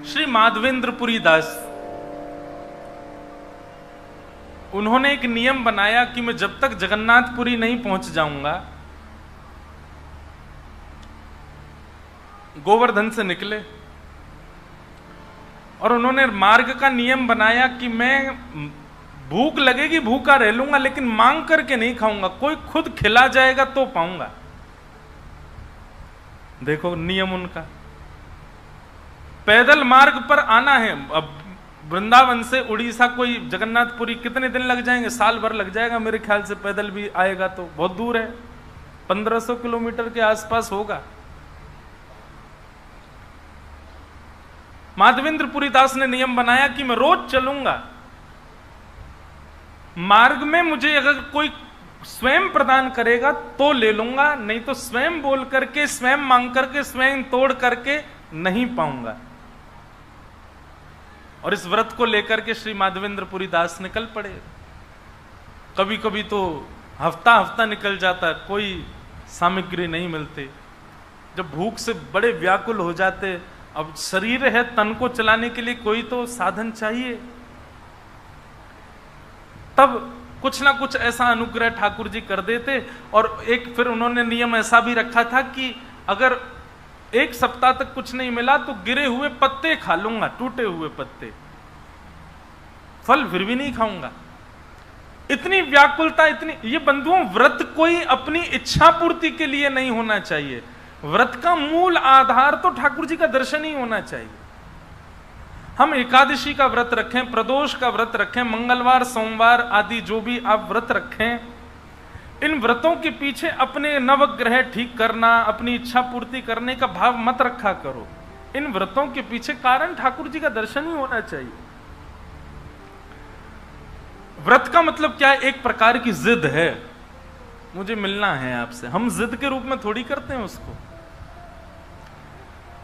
श्री माधवेंद्रपुरी दास, उन्होंने एक नियम बनाया कि मैं जब तक जगन्नाथपुरी नहीं पहुंच जाऊंगा, गोवर्धन से निकले और उन्होंने मार्ग का नियम बनाया कि मैं भूख लगेगी भूखा रह लूंगा, लेकिन मांग करके नहीं खाऊंगा, कोई खुद खिला जाएगा तो पाऊंगा। देखो नियम उनका। पैदल मार्ग पर आना है। अब वृंदावन से उड़ीसा कोई जगन्नाथपुरी कितने दिन लग जाएंगे? साल भर लग जाएगा मेरे ख्याल से। पैदल भी आएगा तो बहुत दूर है, 1500 किलोमीटर के आसपास होगा। माधवेंद्रपुरी दास ने नियम बनाया कि मैं रोज चलूंगा, मार्ग में मुझे अगर कोई स्वयं प्रदान करेगा तो ले लूंगा, नहीं तो स्वयं बोल करके, स्वयं मांग करके, स्वयं तोड़ करके नहीं पाऊंगा। और इस व्रत को लेकर के श्री माधवेंद्रपुरी दास निकल पड़े। कभी कभी तो हफ्ता हफ्ता निकल जाता, कोई सामग्री नहीं मिलती। जब भूख से बड़े व्याकुल हो जाते, अब शरीर है, तन को चलाने के लिए कोई तो साधन चाहिए। तब कुछ ना कुछ ऐसा अनुग्रह ठाकुर जी कर देते। और एक फिर उन्होंने नियम ऐसा भी रखा था कि अगर एक सप्ताह तक कुछ नहीं मिला तो गिरे हुए पत्ते खा लूंगा, टूटे हुए पत्ते, फल फिर भी नहीं खाऊंगा। इतनी व्याकुलता, इतनी। ये बंधुओं, व्रत कोई अपनी इच्छा पूर्ति के लिए नहीं होना चाहिए। व्रत का मूल आधार तो ठाकुर जी का दर्शन ही होना चाहिए। हम एकादशी का व्रत रखें, प्रदोष का व्रत रखें, मंगलवार सोमवार आदि जो भी आप व्रत रखें, इन व्रतों के पीछे अपने नवग्रह ठीक करना, अपनी इच्छा पूर्ति करने का भाव मत रखा करो। इन व्रतों के पीछे कारण ठाकुर जी का दर्शन ही होना चाहिए। व्रत का मतलब क्या है? एक प्रकार की जिद है, मुझे मिलना है आपसे। हम जिद के रूप में थोड़ी करते हैं उसको।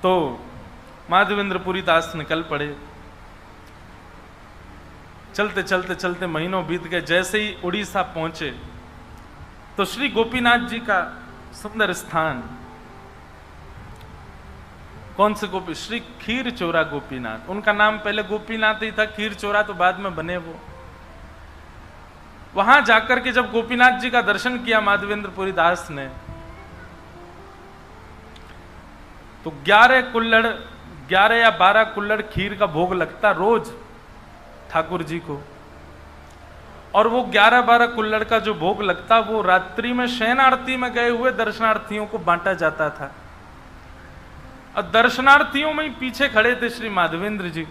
तो माधवेंद्रपुरी दास निकल पड़े। चलते चलते चलते महीनों बीत गए। जैसे ही उड़ीसा पहुंचे तो श्री गोपीनाथ जी का सुंदर स्थान, कौन से गोपी? श्री खीर चोरा गोपीनाथ। उनका नाम पहले गोपीनाथ ही था, खीर चोरा तो बाद में बने वो। वहां जाकर के जब गोपीनाथ जी का दर्शन किया माधवेंद्रपुरी दास ने, तो 11 या 12 कुल्हड़ खीर का भोग लगता रोज ठाकुर जी को। और वो 11-12 कुल्हड़ का जो भोग लगता, वो रात्रि में शयन आरती में गए हुए दर्शनार्थियों को बांटा जाता था। और दर्शनार्थियों में ही पीछे खड़े थे श्री माधवेंद्र जी।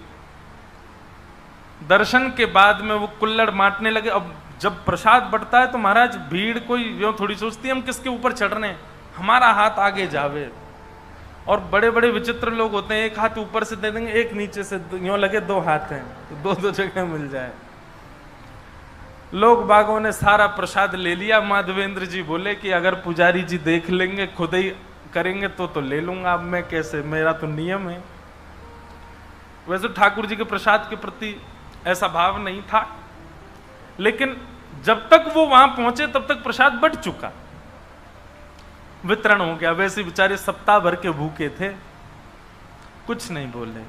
दर्शन के बाद में वो कुल्हड़ बांटने लगे। अब जब प्रसाद बंटता है तो महाराज भीड़ कोई यूं थोड़ी सोचती है हम किसके ऊपर चढ़ रहे हैं, हमारा हाथ आगे जावे। और बड़े बड़े विचित्र लोग होते हैं, एक हाथ ऊपर से दे देंगे, एक नीचे से, यूं लगे 2 हाथ हैं तो 2 जगह मिल जाए। लोग बागों ने सारा प्रसाद ले लिया। माधवेंद्र जी बोले कि अगर पुजारी जी देख लेंगे, खुद ही करेंगे तो ले लूंगा, अब मैं कैसे, मेरा तो नियम है। वैसे ठाकुर जी के प्रसाद के प्रति ऐसा भाव नहीं था, लेकिन जब तक वो वहां पहुंचे तब तक प्रसाद बंट चुका, वितरण हो गया। वैसे बेचारे सप्ताह भर के भूखे थे, कुछ नहीं बोले।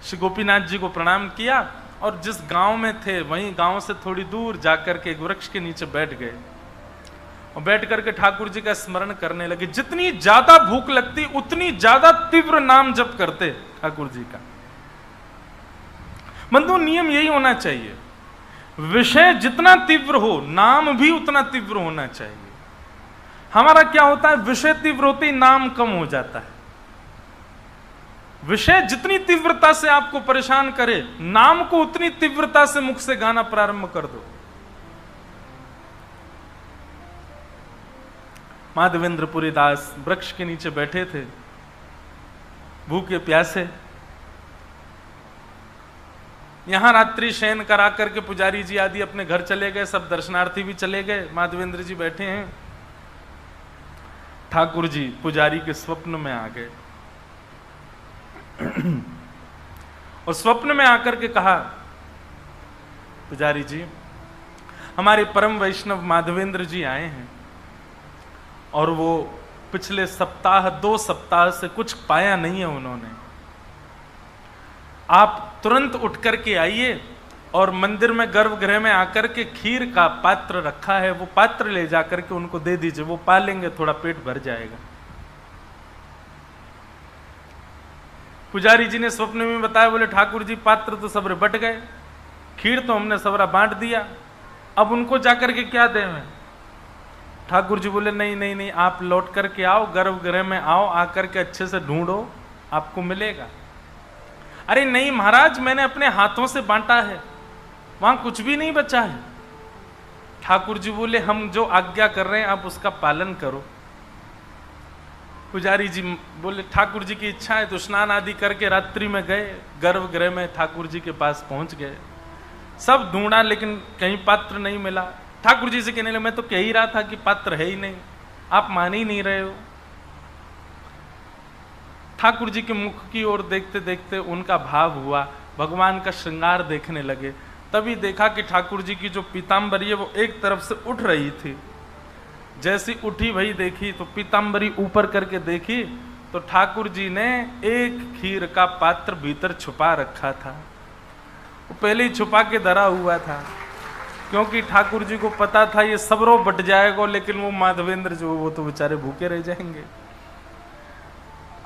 श्री गोपीनाथ जी को प्रणाम किया और जिस गांव में थे वहीं गांव से थोड़ी दूर जाकर के एक वृक्ष के नीचे बैठ गए और बैठ करके ठाकुर जी का स्मरण करने लगे। जितनी ज्यादा भूख लगती उतनी ज्यादा तीव्र नाम जप करते ठाकुर जी का। बंधु, नियम यही होना चाहिए, विषय जितना तीव्र हो नाम भी उतना तीव्र होना चाहिए। हमारा क्या होता है, विषय तीव्र होते ही नाम कम हो जाता है। विषय जितनी तीव्रता से आपको परेशान करे, नाम को उतनी तीव्रता से मुख से गाना प्रारंभ कर दो। माधवेंद्रपुरी दास वृक्ष के नीचे बैठे थे, भूखे प्यासे। यहां रात्रि शयन करा करके पुजारी जी आदि अपने घर चले गए, सब दर्शनार्थी भी चले गए, माधवेंद्र जी बैठे हैं। ठाकुर जी पुजारी के स्वप्न में आ गए और स्वप्न में आकर के कहा, पुजारी जी, हमारे परम वैष्णव माधवेंद्र जी आए हैं और वो पिछले सप्ताह 2 सप्ताह से कुछ पाया नहीं है उन्होंने। आप तुरंत उठ करके आइए और मंदिर में गर्भगृह में आकर के खीर का पात्र रखा है, वो पात्र ले जाकर के उनको दे दीजिए, वो पा लेंगे, थोड़ा पेट भर जाएगा। पुजारी जी ने स्वप्न में बताया, बोले ठाकुर जी पात्र तो सबरे बट गए, खीर तो हमने सबरा बांट दिया, अब उनको जाकर के क्या दें? ठाकुर जी बोले नहीं नहीं नहीं, आप लौट करके आओ, गर्भगृह में आओ, आकर के अच्छे से ढूंढो, आपको मिलेगा। अरे नहीं महाराज, मैंने अपने हाथों से बांटा है, वहां कुछ भी नहीं बचा है। ठाकुर जी बोले हम जो आज्ञा कर रहे हैं आप उसका पालन करो। पुजारी जी बोले ठाकुर जी की इच्छा है, तो स्नान आदि करके रात्रि में गए, गर्भगृह में ठाकुर जी के पास पहुंच गए। सब ढूंढा लेकिन कहीं पात्र नहीं मिला। ठाकुर जी से कहने लगे मैं तो कह ही रहा था कि पात्र है ही नहीं, आप मान ही नहीं रहे हो। ठाकुर जी के मुख की ओर देखते देखते उनका भाव हुआ, भगवान का श्रृंगार देखने लगे। तभी देखा कि ठाकुर जी की जो पीताम्बरी है वो एक तरफ से उठ रही थी। जैसी उठी वही देखी तो पीताम्बरी ऊपर करके देखी तो ठाकुर जी ने एक खीर का पात्र भीतर छुपा रखा था। वो पहले ही छुपा के धरा हुआ था, क्योंकि ठाकुर जी को पता था ये सबरो बट जाएगा, लेकिन वो माधवेंद्र जो वो तो बेचारे भूखे रह जाएंगे।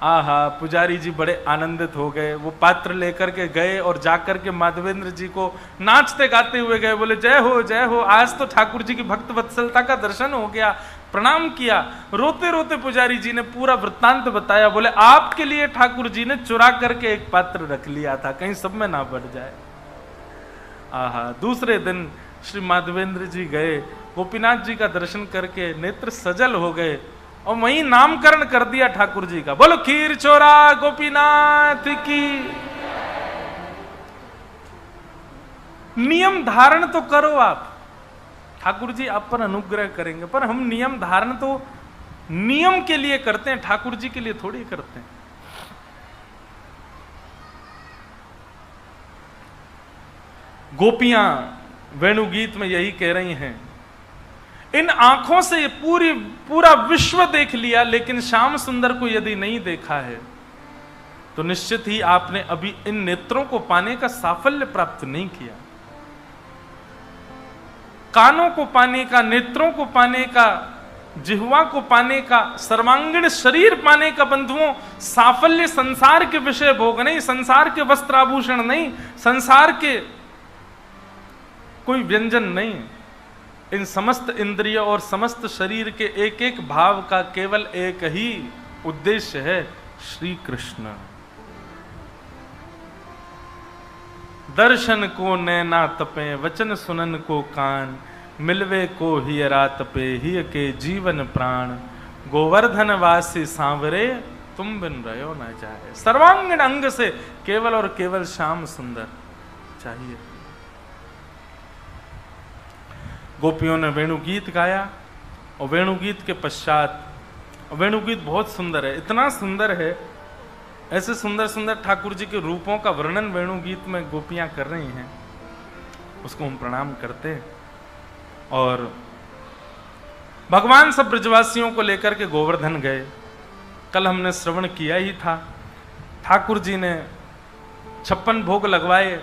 आहा, पुजारी जी बड़े आनंदित हो गए। वो पात्र लेकर के गए और जाकर के माधवेंद्र जी को नाचते गाते हुए गए, बोले जय हो जय हो, आज तो ठाकुर जी की भक्त वत्सलता का दर्शन हो गया, प्रणाम किया। रोते रोते पुजारी जी ने पूरा वृत्तांत बताया, बोले आपके लिए ठाकुर जी ने चुरा करके एक पात्र रख लिया था, कहीं सब में ना बढ़ जाए। आहा, दूसरे दिन श्री माधवेंद्र जी गए, गोपीनाथ जी का दर्शन करके नेत्र सजल हो गए और वहीं नामकरण कर दिया ठाकुर जी का। बोलो खीर चोरा गोपीनाथ की। नियम धारण तो करो आप, ठाकुर जी आप पर अनुग्रह करेंगे, पर हम नियम धारण तो नियम के लिए करते हैं, ठाकुर जी के लिए थोड़ी करते हैं। गोपियां वेणुगीत में यही कह रही हैं, इन आंखों से ये पूरा विश्व देख लिया, लेकिन श्याम सुंदर को यदि नहीं देखा है तो निश्चित ही आपने अभी इन नेत्रों को पाने का साफल्य प्राप्त नहीं किया। कानों को पाने का, नेत्रों को पाने का, जिह्वा को पाने का, सर्वांगीण शरीर पाने का बंधुओं साफल्य संसार के विषय भोग नहीं, संसार के वस्त्र आभूषण नहीं, संसार के कोई व्यंजन नहीं। इन समस्त इंद्रिय और समस्त शरीर के एक एक भाव का केवल एक ही उद्देश्य है, श्री कृष्ण। दर्शन को नैना तपे, वचन सुनन को कान, मिलवे को हियरा तपे, हिय के जीवन प्राण, गोवर्धन वासी सांवरे, तुम बिन रहो न जाए। सर्वांगीण अंग से केवल और केवल श्याम सुंदर चाहिए। गोपियों ने वेणुगीत गाया और वेणुगीत के पश्चात, वेणुगीत बहुत सुंदर है, इतना सुंदर है, ऐसे सुंदर सुंदर ठाकुर जी के रूपों का वर्णन वेणुगीत में गोपियां कर रही हैं, उसको हम प्रणाम करते हैं। और भगवान सब ब्रजवासियों को लेकर के गोवर्धन गए। कल हमने श्रवण किया ही था, ठाकुर जी ने 56 भोग लगवाए,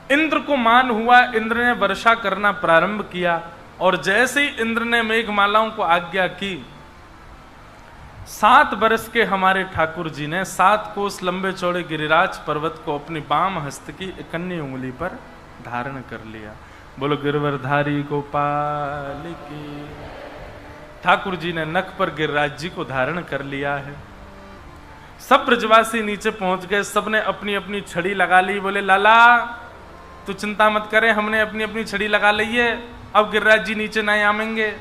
इंद्र को मान हुआ, इंद्र ने वर्षा करना प्रारंभ किया और जैसे ही इंद्र ने मेघमालाओं को आज्ञा की, 7 बरस के हमारे ठाकुर जी ने 7 कोस लंबे चौड़े गिरिराज पर्वत को अपनी बाम हस्त की इकन्नी उंगली पर धारण कर लिया। बोलो गिरवरधारी गोपाल की। ठाकुर जी ने नख पर गिरिराज जी को धारण कर लिया है। सब ब्रजवासी नीचे पहुंच गए, सबने अपनी अपनी छड़ी लगा ली। बोले लाला तू चिंता मत करे, हमने अपनी अपनी छड़ी लगा ली है, अब गिरिराज जी नीचे नहीं आएंगे।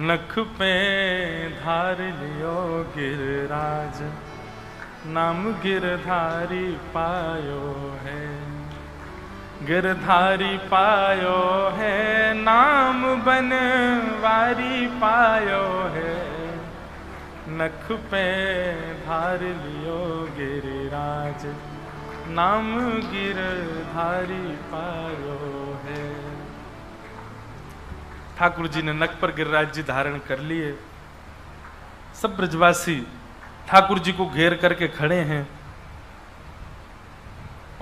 नख पे धार लियो गिरिराज, नाम गिरधारी पायो है, गिरधारी पायो है, नाम बनवारी पायो है। नख पे धार लियो गिरिराज, नाम गिरधारी पायो है। ठाकुर जी ने नक पर गिरिराज जी धारण कर लिए। सब ब्रजवासी ठाकुर जी को घेर करके खड़े हैं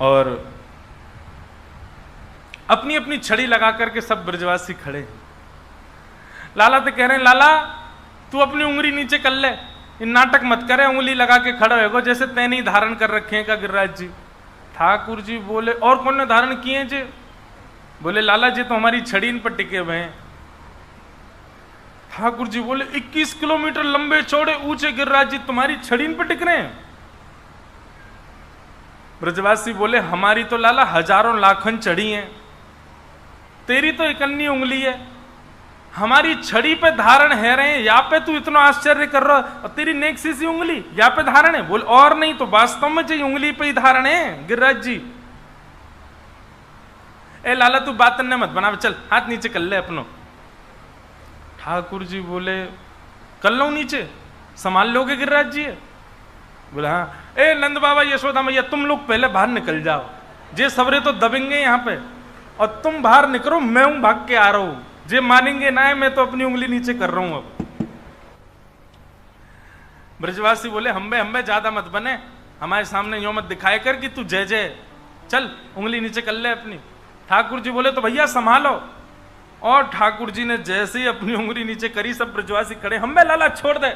और अपनी अपनी छड़ी लगा करके सब ब्रजवासी खड़े हैं। लाला तो कह रहे हैं, लाला तू अपनी उंगली नीचे कर ले, इन नाटक मत करे, उंगली लगा के खड़ा होगा जैसे तैने ही धारण कर रखे हैं का गिरिराज जी। ठाकुर जी बोले, और कौन ने धारण किए जी? बोले, लाला जी तो हमारी छड़ी इन पर टिके हुए हैं। ठाकुर जी बोले, 21 किलोमीटर लंबे चौड़े ऊंचे गिरिराज जी तुम्हारी छड़ी इन पर टिक रहे हैं? ब्रजवासी बोले, हमारी तो लाला हजारों लाखन चढ़ी हैं, तेरी तो इकन्नी उंगली है, हमारी छड़ी पे धारण है रहे, या पे तू इतना आश्चर्य कर रहा और तेरी नेक सी उंगली या पे धारण है? बोल, और नहीं तो वास्तव में चाहिए उंगली पे ही धारण है गिरिराज जी। ए लाला तू बात न मत बना, चल हाथ नीचे कर ले अपनो। ठाकुर जी बोले, कर लो नीचे, संभाल लोगे गिरिराज जी? बोले हाँ। ए नंद बाबा यशोदा मैया तुम लोग पहले बाहर निकल जाओ, जे सवरे तो दबेंगे यहाँ पे, और तुम बाहर निकलो, मैं हूं भाग के आ रहा हूं, जे मानेंगे ना है, मैं तो अपनी उंगली नीचे कर रहा हूं अब। ब्रजवासी बोले, हम्बे ज्यादा मत बने, हमारे सामने यो मत दिखाए कर कि तू जय जय, चल उंगली नीचे कर ले अपनी। ठाकुर जी बोले, तो भैया संभालो। और ठाकुर जी ने जैसे ही अपनी उंगली नीचे करी, सब ब्रजवासी खड़े, हम्बे लाला छोड़ दे।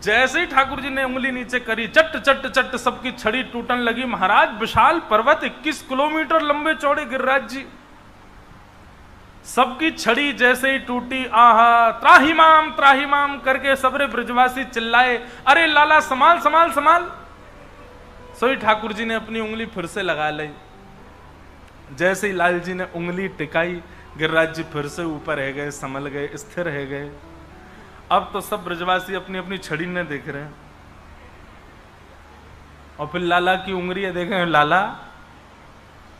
जैसे ही ठाकुर जी ने उंगली नीचे करी, चट चट चट सबकी छड़ी टूटने लगी। महाराज विशाल पर्वत 21 किलोमीटर लंबे चौड़े गिरिराज जी, सबकी छड़ी जैसे ही टूटी, आहा त्राहिमाम करके सबरे ब्रजवासी चिल्लाए, अरे लाला संभाल संभाल संभाल। सोई ठाकुर जी ने अपनी उंगली फिर से लगा ली। जैसे ही लाल जी ने उंगली टिकाई, गिरिराज जी फिर से ऊपर रह गए, संभल गए, स्थिर रह गए। अब तो सब ब्रजवासी अपनी अपनी छड़ी ने देख रहे हैं और फिर लाला की उंगली देख रहे हैं। लाला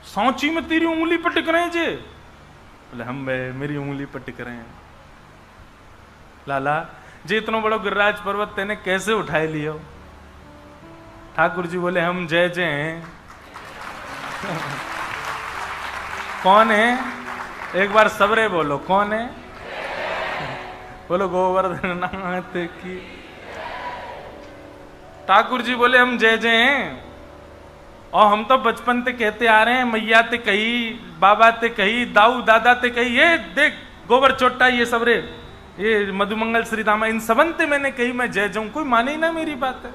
सांची में तेरी उंगली पर टिक रहे हैं जी? बोले, हम मेरी उंगली पर टिक रहे हैं। लाला जी इतना बड़ा गिरिराज पर्वत तेने कैसे उठाए लियो? ठाकुर जी बोले, हम जय जय हैं। कौन है? एक बार सबरे बोलो, कौन है? बोलो, गोवर्धन नाथ की। ठाकुर जी बोले, हम जय जय हैं, और हम तो बचपन से कहते आ रहे हैं, मैया ते कही, बाबा ते कही, दाऊ दादा ते कही, ये देख गोबर चोट्टा, ये सबरे, ये मधुमंगल श्री रामा, इन सबंते मैंने कही मैं जय जाऊं, कोई माने ही ना मेरी बात है।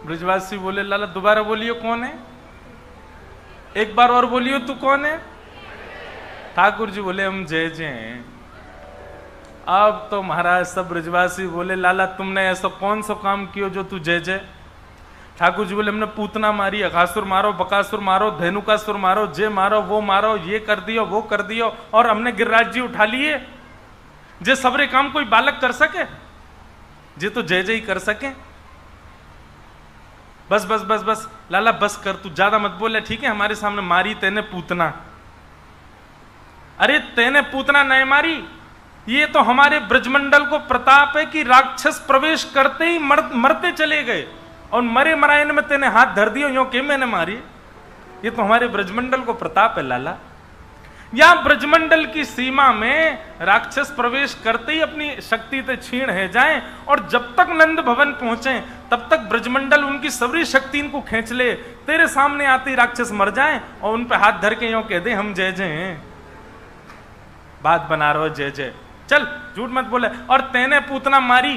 ब्रजवासी बोले, लाला दोबारा बोलियो, कौन है? एक बार और बोलियो, तू कौन है? ठाकुर जी बोले, हम जय जय हैं। अब तो महाराज सब ब्रजवासी बोले, लाला तुमने ऐसा कौन सा काम किया जो तू जय जय? ठाकुर जी बोले, हमने पूतना मारी, अघासुर मारो, बकासुर मारो, धेनुकासुर मारो, जे मारो वो मारो, ये कर दियो वो कर दियो, और हमने गिरिराज जी उठा लिए। जे सबरे काम कोई बालक कर सके, जे तो जय जय कर सके। बस बस बस बस लाला बस कर, तू ज्यादा मत बोले, ठीक है? हमारे सामने मारी तेने पूतना। अरे तेने पूतना नहीं मारी, ये तो हमारे ब्रजमंडल को प्रताप है कि राक्षस प्रवेश करते ही मरते चले गए, और मरे मरायन में तेने हाथ धर दियो, यो के मैंने मारी? ये तो हमारे ब्रजमंडल को प्रताप है लाला। या ब्रजमंडल की सीमा में राक्षस प्रवेश करते ही अपनी शक्ति से छीण है जाएं, और जब तक नंद भवन पहुंचे तब तक ब्रजमंडल उनकी सभी शक्ति इनको खींच ले, तेरे सामने आते ही राक्षस मर जाएं, और उन पे हाथ धर के यो कह दे, हम जय जय हैं। बात बना रहे हो जय जय, चल झूठ मत बोले। और तेने पूतना मारी,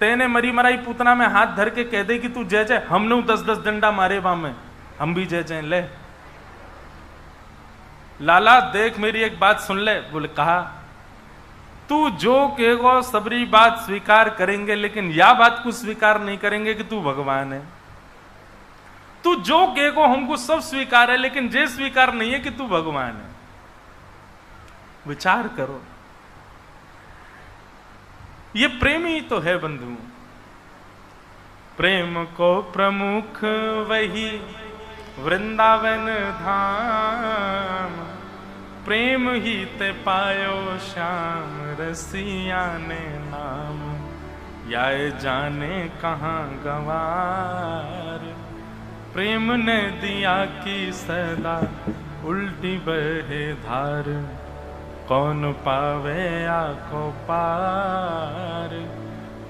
तेने मरी मराई पूतना में हाथ धर के कह दे कि तू जय जय, हमने 10-10 डंडा मारे वहां में, हम भी जय जय। ले लाला देख मेरी एक बात सुन ले। बोले, कहा, तू जो कहेगो सबरी बात स्वीकार करेंगे, लेकिन या बात को स्वीकार नहीं करेंगे कि तू भगवान है। तू जो कहेगो हमको सब स्वीकार है, लेकिन जे स्वीकार नहीं है कि तू भगवान है। विचार करो, ये प्रेम ही तो है बंधु। प्रेम को प्रमुख वही वृंदावन धाम, प्रेम ही ते पायो श्याम रसिया ने नाम, या जाने कहाँ गवार, प्रेम ने दिया की सदा उल्टी बहे धार, कौन पावे आको पार।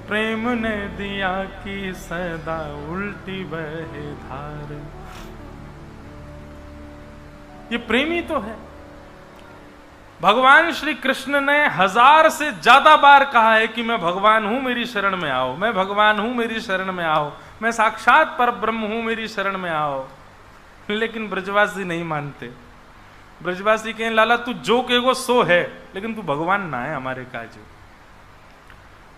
प्रेम ने दिया कि सदा उल्टी बहे धार। ये प्रेमी तो है। भगवान श्री कृष्ण ने 1000 से ज्यादा बार कहा है कि मैं भगवान हूं, मेरी शरण में आओ, मैं भगवान हूं, मेरी शरण में आओ, मैं साक्षात पर ब्रह्म हूं, मेरी शरण में आओ। लेकिन ब्रजवासी नहीं मानते। ब्रजवासी कहें लाला तू जो कहेगो सो है, लेकिन तू भगवान ना है हमारे काज।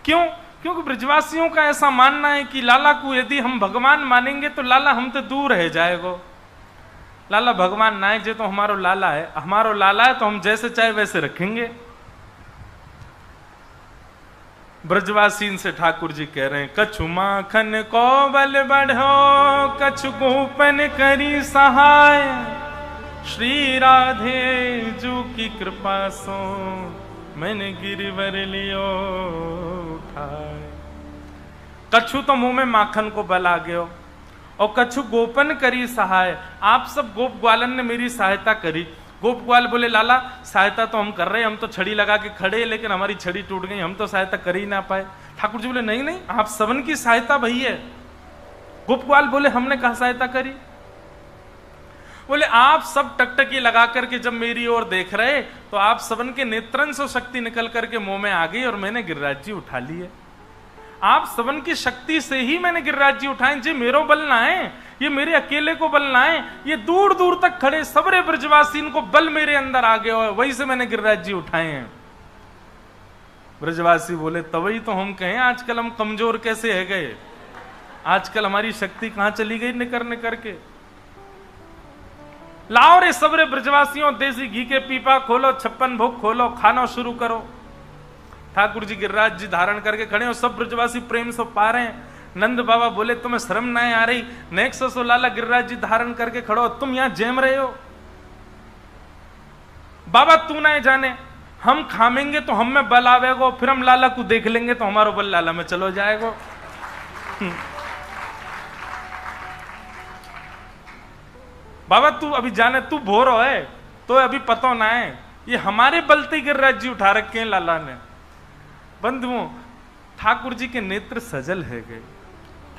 क्यों? क्योंकि ब्रजवासियों का ऐसा मानना है कि लाला को यदि हम भगवान मानेंगे तो लाला हम तो दूर रह जाएगो। लाला भगवान ना है, जे तो हमारो लाला है, हमारो लाला है तो हम जैसे चाहे वैसे रखेंगे। ब्रजवासी से ठाकुर जी कह रहे हैं, कछु माखन को बल बढ़ो, कछु गोपन करी सहाय, श्री राधे जू की कृपा सो मैंने गिरिवर लियो उठाए। कछु तो मुंह में माखन को बल आ गयो और कछु गोपन करी सहाय। आप सब गोप ग्वालन ने मेरी सहायता करी। गोप ग्वाल बोले लाला सहायता तो हम कर रहे हैं, हम तो छड़ी लगा के खड़े, लेकिन हमारी छड़ी टूट गई, हम तो सहायता कर ही ना पाए। ठाकुर जी बोले नहीं नहीं, आप सबन की सहायता भई है। गोप ग्वाल बोले हमने कहा सहायता करी? बोले आप सब टकटकी लगा करके जब मेरी ओर देख रहे तो आप सबन के नेत्रन से शक्ति निकल करके मुंह में आ गई और मैंने गिरिराज जी उठा लिए। आप सबन की शक्ति से ही मैंने गिरिराज जी उठाए। जी मेरो बल ना है, ये मेरे अकेले को बल ना है, ये दूर दूर तक खड़े सबरे ब्रजवासी को बल मेरे अंदर आ गया है, वही से मैंने गिरिराज जी उठाए हैं। ब्रजवासी बोले तभी तो हम कहें आजकल हम कमजोर कैसे है गए, आजकल हमारी शक्ति कहां चली गई निकर करके। लाओ रे सबरे ब्रजवासियों, देसी घी के पीपा खोलो, 56 भोग खोलो, खाना शुरू करो। ठाकुर जी गिरिराज जी धारण करके खड़े हो, सब ब्रजवासी प्रेम से पा रहे हैं। नंद बाबा बोले तुम्हें शर्म ना आ रही, नेक्स्ट सो लाला गिरिराज जी धारण करके खड़ो, तुम यहां जेम रहे हो। बाबा तू ना जाने, हम खामेंगे तो हम में बल आवेगो, फिर हम लाला को देख लेंगे तो हमारा बल लाला में चलो जाएगो। बाबा तू अभी जाने, तू भोर है तो अभी पता ना है, ये हमारे बलते गिरिराज जी उठा रखे हैं लाला ने। बंधुओं ठाकुर जी के नेत्र सजल है गए,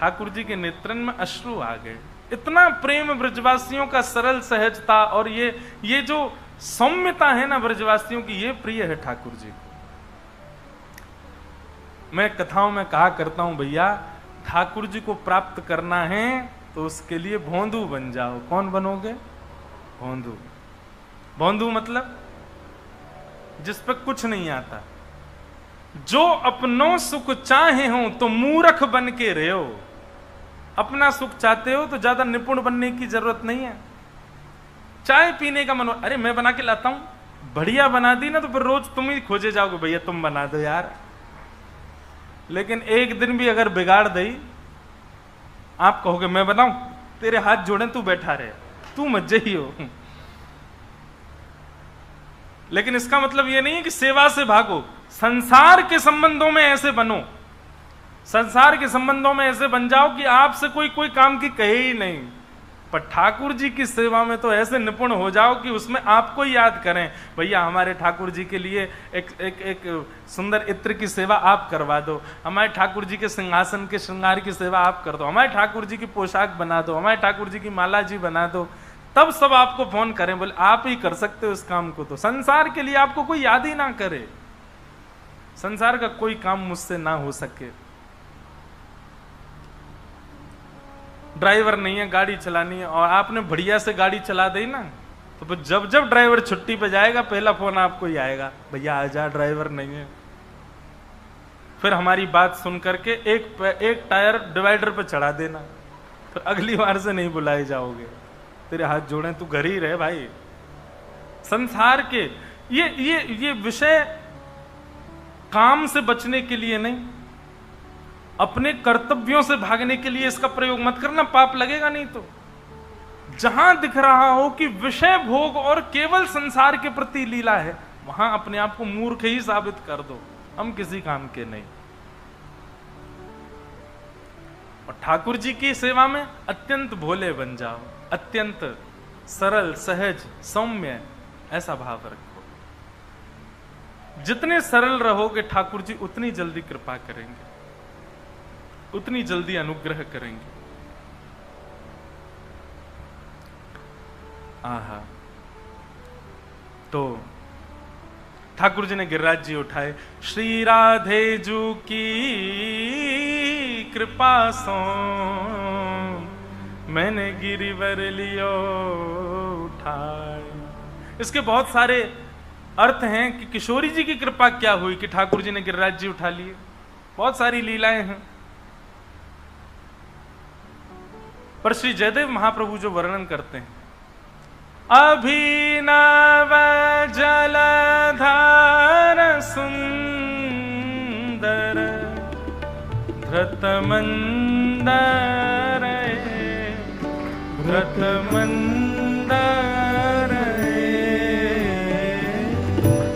ठाकुर जी के नेत्रन में अश्रु आ गए। इतना प्रेम ब्रजवासियों का, सरल सहजता और ये जो सौम्यता है ना ब्रजवासियों की, ये प्रिय है ठाकुर जी को। मैं कथाओं में कहा करता हूं भैया, ठाकुर जी को प्राप्त करना है तो उसके लिए भोंदू बन जाओ। कौन बनोगे? भोंदू। भोंदू मतलब जिस पे कुछ नहीं आता, जो अपनों सुख चाहे हो तो मूर्ख बन के रहो। अपना सुख चाहते हो तो ज्यादा निपुण बनने की जरूरत नहीं है। चाय पीने का मन, अरे मैं बना के लाता हूं, बढ़िया बना दी ना तो फिर रोज तुम ही खोजे जाओगे भैया तुम बना दो यार। लेकिन एक दिन भी अगर बिगाड़ दई, आप कहोगे मैं बनाऊं, तेरे हाथ जोड़े तू बैठा रहे, तू मजे ही हो। लेकिन इसका मतलब यह नहीं है कि सेवा से भागो। संसार के संबंधों में ऐसे बनो, संसार के संबंधों में ऐसे बन जाओ कि आपसे कोई काम की कहे ही नहीं। पर ठाकुर जी की सेवा में तो ऐसे निपुण हो जाओ कि उसमें आपको याद करें, भैया हमारे ठाकुर जी के लिए एक सुंदर इत्र की सेवा आप करवा दो, हमारे ठाकुर जी के सिंहासन के श्रृंगार की सेवा आप कर दो, हमारे ठाकुर जी की पोशाक बना दो, हमारे ठाकुर जी की माला जी बना दो। तब सब आपको फोन करें, बोले आप ही कर सकते हो इस काम को। तो संसार के लिए आपको कोई याद ही ना करे, संसार का कोई काम मुझसे ना हो सके। ड्राइवर नहीं है, गाड़ी चलानी है और आपने बढ़िया से गाड़ी चला दी ना, तो फिर जब जब ड्राइवर छुट्टी पे जाएगा पहला फोन आपको ही आएगा, भैया आजा ड्राइवर नहीं है। फिर हमारी बात सुन करके एक टायर डिवाइडर पे चढ़ा देना, फिर अगली बार से नहीं बुलाए जाओगे। तेरे हाथ जोड़े, तू घर ही रहे भाई। संसार के ये विषय काम से बचने के लिए नहीं, अपने कर्तव्यों से भागने के लिए इसका प्रयोग मत करना, पाप लगेगा नहीं। तो जहां दिख रहा हो कि विषय भोग और केवल संसार के प्रति लीला है, वहां अपने आप को मूर्ख ही साबित कर दो, हम किसी काम के नहीं। और ठाकुर जी की सेवा में अत्यंत भोले बन जाओ, अत्यंत सरल, सहज, सौम्य ऐसा भाव रखो। जितने सरल रहोगे ठाकुर जी उतनी जल्दी कृपा करेंगे, उतनी जल्दी अनुग्रह करेंगे। आहा, तो ठाकुर जी ने गिरिराज जी उठाए। श्री राधे जू की कृपा सो मैंने गिरिवर लियो उठाए। इसके बहुत सारे अर्थ हैं कि किशोरी जी की कृपा क्या हुई कि ठाकुर जी ने गिरिराज जी उठा लिए। बहुत सारी लीलाएं हैं, पर श्री जयदेव महाप्रभु जो वर्णन करते हैं, अभिनव जलधार सुंदर धृत मंदर धृत मंदर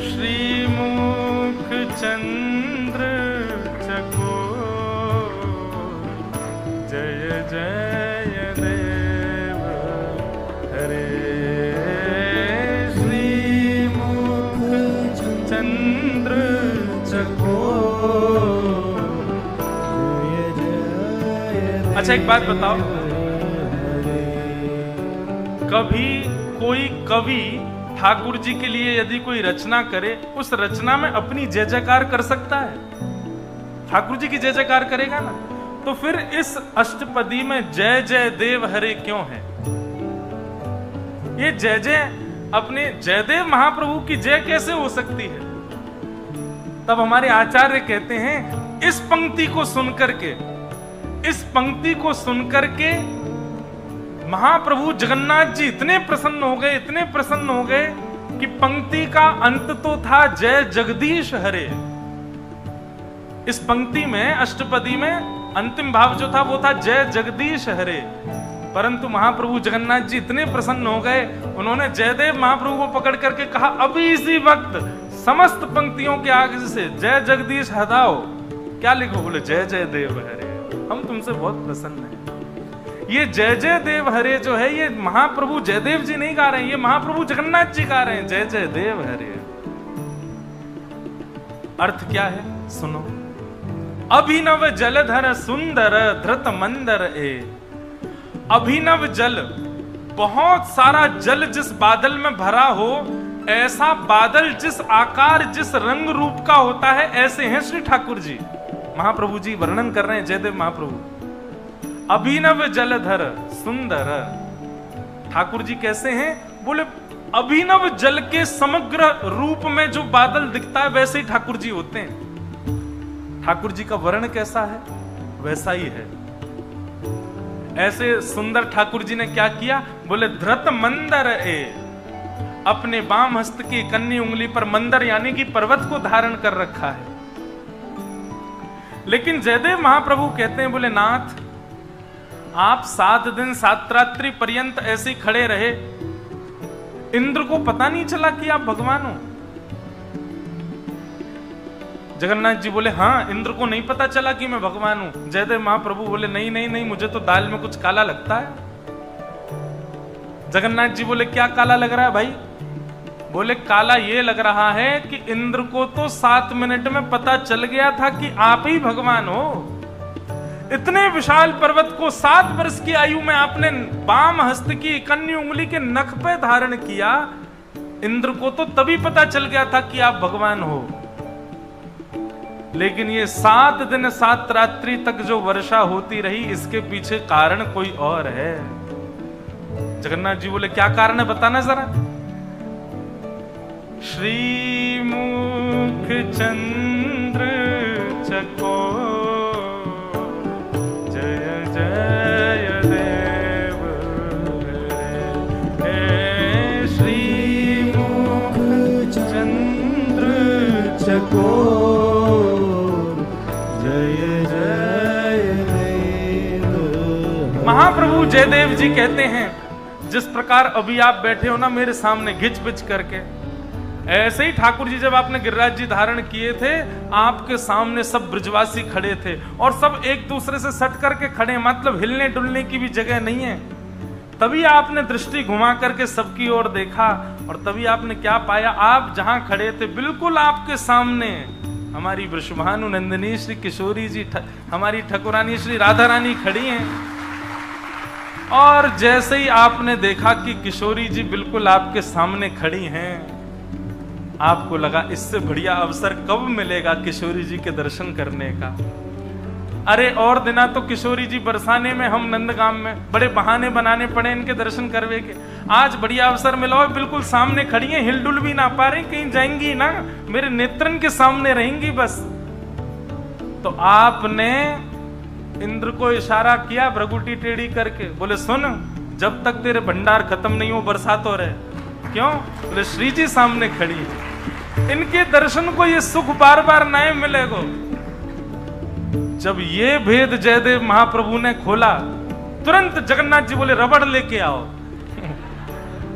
श्रीमुख चंद्र चको जय जय देव हरे चंद्र चको। अच्छा एक बात बताओ, कभी कोई कवि ठाकुर जी के लिए यदि कोई रचना करे, उस रचना में अपनी जय जयकार कर सकता है? ठाकुर जी की जय जयकार करेगा ना? तो फिर इस अष्टपदी में जय जय देव हरे क्यों है? ये जय जय अपने जयदेव महाप्रभु की जय कैसे हो सकती है? तब हमारे आचार्य कहते हैं, इस पंक्ति को सुनकर के महाप्रभु जगन्नाथ जी इतने प्रसन्न हो गए कि पंक्ति का अंत तो था जय जगदीश हरे। इस पंक्ति में, अष्टपदी में अंतिम भाव जो था वो था जय जगदीश हरे। परंतु महाप्रभु जगन्नाथ जी इतने प्रसन्न हो गए, उन्होंने जयदेव महाप्रभु को पकड़ करके कहा, अभी इसी वक्त समस्त पंक्तियों के आगे से जय जगदीश हटाओ, क्या लिखो? बोले जय जय देव हरे, हम तुमसे बहुत प्रसन्न हैं। ये जय जय देव हरे जो है, ये महाप्रभु जयदेव जी नहीं गा रहे हैं, ये महाप्रभु जगन्नाथ जी गा रहे हैं, जय जय देव हरे। अर्थ क्या है सुनो। अभिनव जलधर सुंदर धृत मंदर ए। अभिनव जल, बहुत सारा जल जिस बादल में भरा हो, ऐसा बादल जिस आकार जिस रंग रूप का होता है, ऐसे हैं श्री ठाकुर जी। महाप्रभु जी वर्णन कर रहे हैं, जयदेव महाप्रभु। अभिनव जलधर सुंदर, ठाकुर जी कैसे हैं? बोले अभिनव जल के समग्र रूप में जो बादल दिखता है वैसे ही ठाकुर जी होते हैं। ठाकुर जी का वर्ण कैसा है वैसा ही है। ऐसे सुंदर ठाकुर जी ने क्या किया? बोले धृत मंदर ए, अपने बाम हस्त की कन्नी उंगली पर मंदर यानी कि पर्वत को धारण कर रखा है। लेकिन जयदेव महाप्रभु कहते हैं, बोले नाथ आप 7 दिन 7 रात्रि पर्यंत ऐसे ही खड़े रहे, इंद्र को पता नहीं चला कि आप भगवान हो? जगन्नाथ जी बोले हाँ, इंद्र को नहीं पता चला कि मैं भगवान हूं। जयदेव महाप्रभु बोले नहीं नहीं नहीं, मुझे तो दाल में कुछ काला लगता है। जगन्नाथ जी बोले क्या काला लग रहा है भाई? बोले काला ये लग रहा है कि इंद्र को तो 7 मिनट में पता चल गया था कि आप ही भगवान हो। इतने विशाल पर्वत को 7 वर्ष की आयु में आपने बाम हस्त की कन्नी उंगली के नख पे धारण किया, इंद्र को तो तभी पता चल गया था कि आप भगवान हो। लेकिन ये 7 दिन 7 रात्रि तक जो वर्षा होती रही, इसके पीछे कारण कोई और है। जगन्नाथ जी बोले क्या कारण है बताना जरा। श्रीमुख चंद्र चको जय जय देव हे। श्रीमुख चंद्र चको जय जय देव। महाप्रभु जयदेव जी कहते हैं, जिस प्रकार अभी आप बैठे हो ना मेरे सामने घिच पिच करके, ऐसे ही ठाकुर जी जब आपने गिरिराज जी धारण किए थे, आपके सामने सब ब्रजवासी खड़े थे और सब एक दूसरे से सट करके खड़े, मतलब हिलने डुलने की भी जगह नहीं है। तभी आपने दृष्टि घुमा करके सबकी ओर देखा और तभी आपने क्या पाया, आप जहां खड़े थे बिल्कुल आपके सामने हमारी वृषभानु नंदिनी श्री किशोरी जी, हमारी ठकुरानी श्री राधा रानी खड़ी हैं। और जैसे ही आपने देखा कि किशोरी जी बिल्कुल आपके सामने खड़ी हैं, आपको लगा इससे बढ़िया अवसर कब मिलेगा किशोरी जी के दर्शन करने का। अरे और दिना तो किशोरी जी बरसाने में हम नंदगाम में बड़े बहाने बनाने पड़े इनके दर्शन करवे के। आज बढ़िया अवसर मिला, बिल्कुल सामने खड़ी हैं, हिलडुल भी ना पा रही, कहीं जाएंगी ना, मेरे नेत्रन के सामने रहेंगी बस। तो आपने इंद्र को इशारा किया भ्रगुटी टेढ़ी करके, बोले सुन, जब तक तेरे भंडार खत्म नहीं हो बरसात हो रहे। क्यों? बोले श्री जी सामने खड़ी है, इनके दर्शन को ये सुख बार बार नहीं मिलेगा। जब ये भेद जयदेव महाप्रभु ने खोला, तुरंत जगन्नाथ जी बोले रबड़ लेके आओ।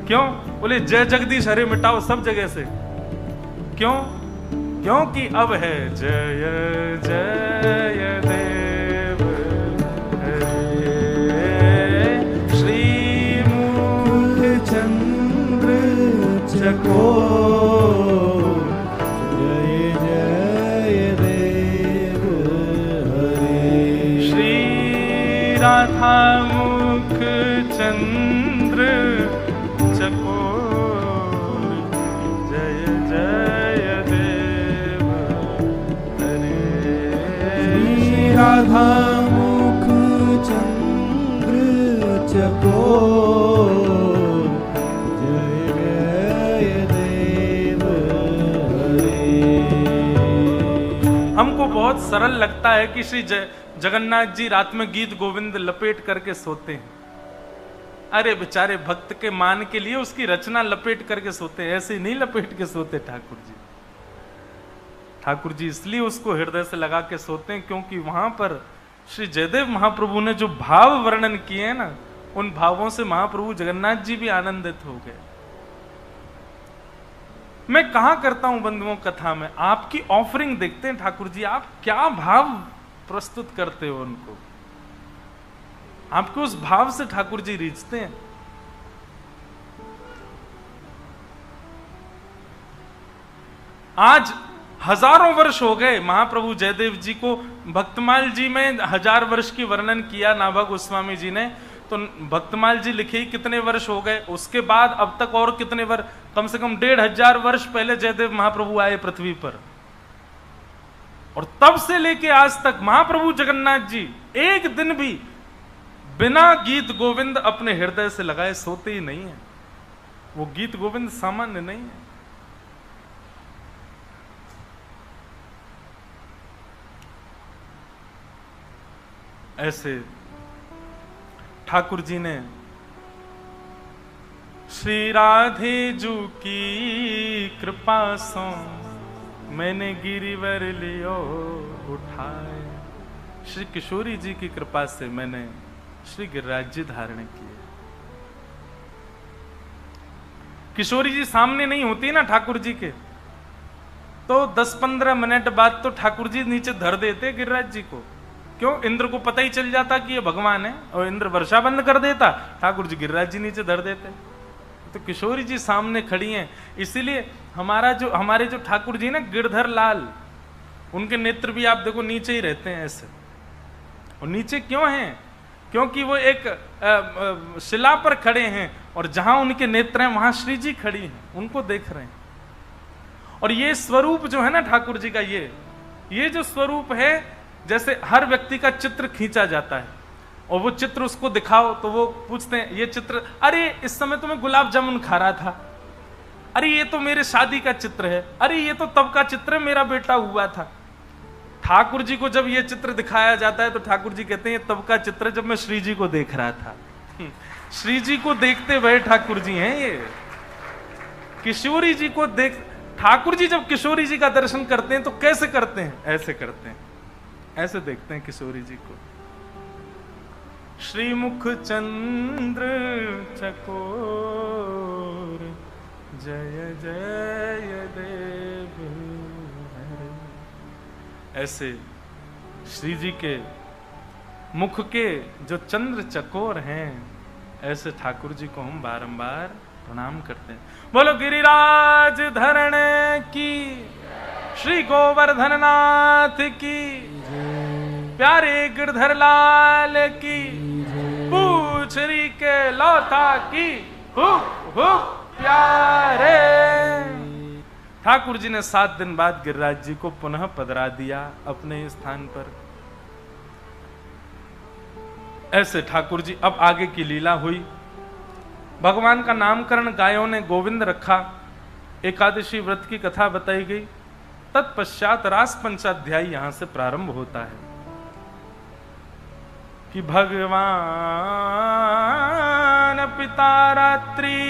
क्यों? बोले जय जगदीश हरे मिटाओ सब जगह से। क्यों? क्योंकि अब है जय जय देव हरे श्री मुख चंद्र चकोर, राधा मुख चंद्र चकोर, जय जय देव हरे। श्री राधा मुख चंद्र चकोर, जय जय देव हरे। हमको बहुत सरल लगता है कि श्री जगन्नाथ जी रात में गीत गोविंद लपेट करके सोते हैं। अरे बेचारे भक्त के मान के लिए उसकी रचना लपेट करके सोते हैं, ऐसे नहीं लपेट के सोते ठाकुर जी। ठाकुर जी इसलिए उसको हृदय से लगा के सोते हैं क्योंकि वहां पर श्री जयदेव महाप्रभु ने जो भाव वर्णन किए हैं ना, उन भावों से महाप्रभु जगन्नाथ जी भी आनंदित हो गए। मैं कहा करता हूं बंधुओं कथा में, आपकी ऑफरिंग देखते हैं ठाकुर जी, आप क्या भाव प्रस्तुत करते हो उनको, आपके उस भाव से ठाकुर जी रीझते हैं। आज हजारों वर्ष हो गए महाप्रभु जयदेव जी को, भक्तमाल जी में 1000 वर्ष की वर्णन किया नाभा गोस्वामी जी ने, तो भक्तमाल जी लिखे ही कितने वर्ष हो गए, उसके बाद अब तक और कितने वर्ष, कम से कम 1500 वर्ष पहले जयदेव महाप्रभु आए पृथ्वी पर, और तब से लेके आज तक महाप्रभु जगन्नाथ जी एक दिन भी बिना गीत गोविंद अपने हृदय से लगाए सोते ही नहीं है। वो गीत गोविंद सामान्य नहीं है। ऐसे ठाकुर जी ने श्री राधे जू की कृपा सो मैंने गिरिवर लियो उठाए, श्री किशोरी जी की कृपा से मैंने श्री गिरिराज जी धारण किए। किशोरी जी सामने नहीं होती ना ठाकुर जी के, तो 10-15 मिनट बाद तो ठाकुर जी नीचे धर देते गिरिराज जी को। क्यों? इंद्र को पता ही चल जाता कि ये भगवान है, और इंद्र वर्षा बंद कर देता, ठाकुर जी गिरिराज जी नीचे धर देते। तो किशोरी जी सामने खड़ी हैं, इसीलिए हमारे जो ठाकुर जी ना गिरधर लाल, उनके नेत्र भी आप देखो नीचे ही रहते हैं ऐसे। और नीचे क्यों हैं? क्योंकि वो एक शिला पर खड़े हैं और जहां उनके नेत्र हैं वहां श्री जी खड़ी हैं, उनको देख रहे हैं। और ये स्वरूप जो है ना ठाकुर जी का, ये जो स्वरूप है, जैसे हर व्यक्ति का चित्र खींचा जाता है और वो चित्र उसको दिखाओ तो वो पूछते हैं ये चित्र, अरे इस समय तो मैं गुलाब जामुन खा रहा था, अरे ये तो मेरे शादी का चित्र है, अरे ये तो तब का चित्र है मेरा बेटा हुआ था। ठाकुर जी को जब ये चित्र दिखाया जाता है तो ठाकुर जी कहते हैं तब का चित्र जब मैं श्री जी को देख रहा था। श्री जी को देखते हुए ठाकुर जी हैं ये। किशोरी जी को देख, ठाकुर जी जब किशोरी जी का दर्शन करते हैं तो कैसे करते हैं? ऐसे करते हैं, ऐसे देखते हैं किशोरी जी को। श्रीमुख चंद्र चकोर, जय जय देव हरे। ऐसे श्री जी के मुख के जो चंद्र चकोर हैं, ऐसे ठाकुर जी को हम बारंबार प्रणाम करते हैं। बोलो गिरिराज धरण की, श्री गोवर्धन नाथ की, प्यारे गिरधर लाल की, पूछरी के लौथा की, हुक हुक प्यारे। ठाकुर जी ने 7 दिन बाद गिरिराज जी को पुनः पधरा दिया अपने स्थान पर। ऐसे ठाकुर जी, अब आगे की लीला हुई। भगवान का नामकरण गायों ने गोविंद रखा, एकादशी व्रत की कथा बताई गई। तत्पश्चात रास पंचाध्यायी यहां से प्रारंभ होता है कि भगवान पिता रात्रि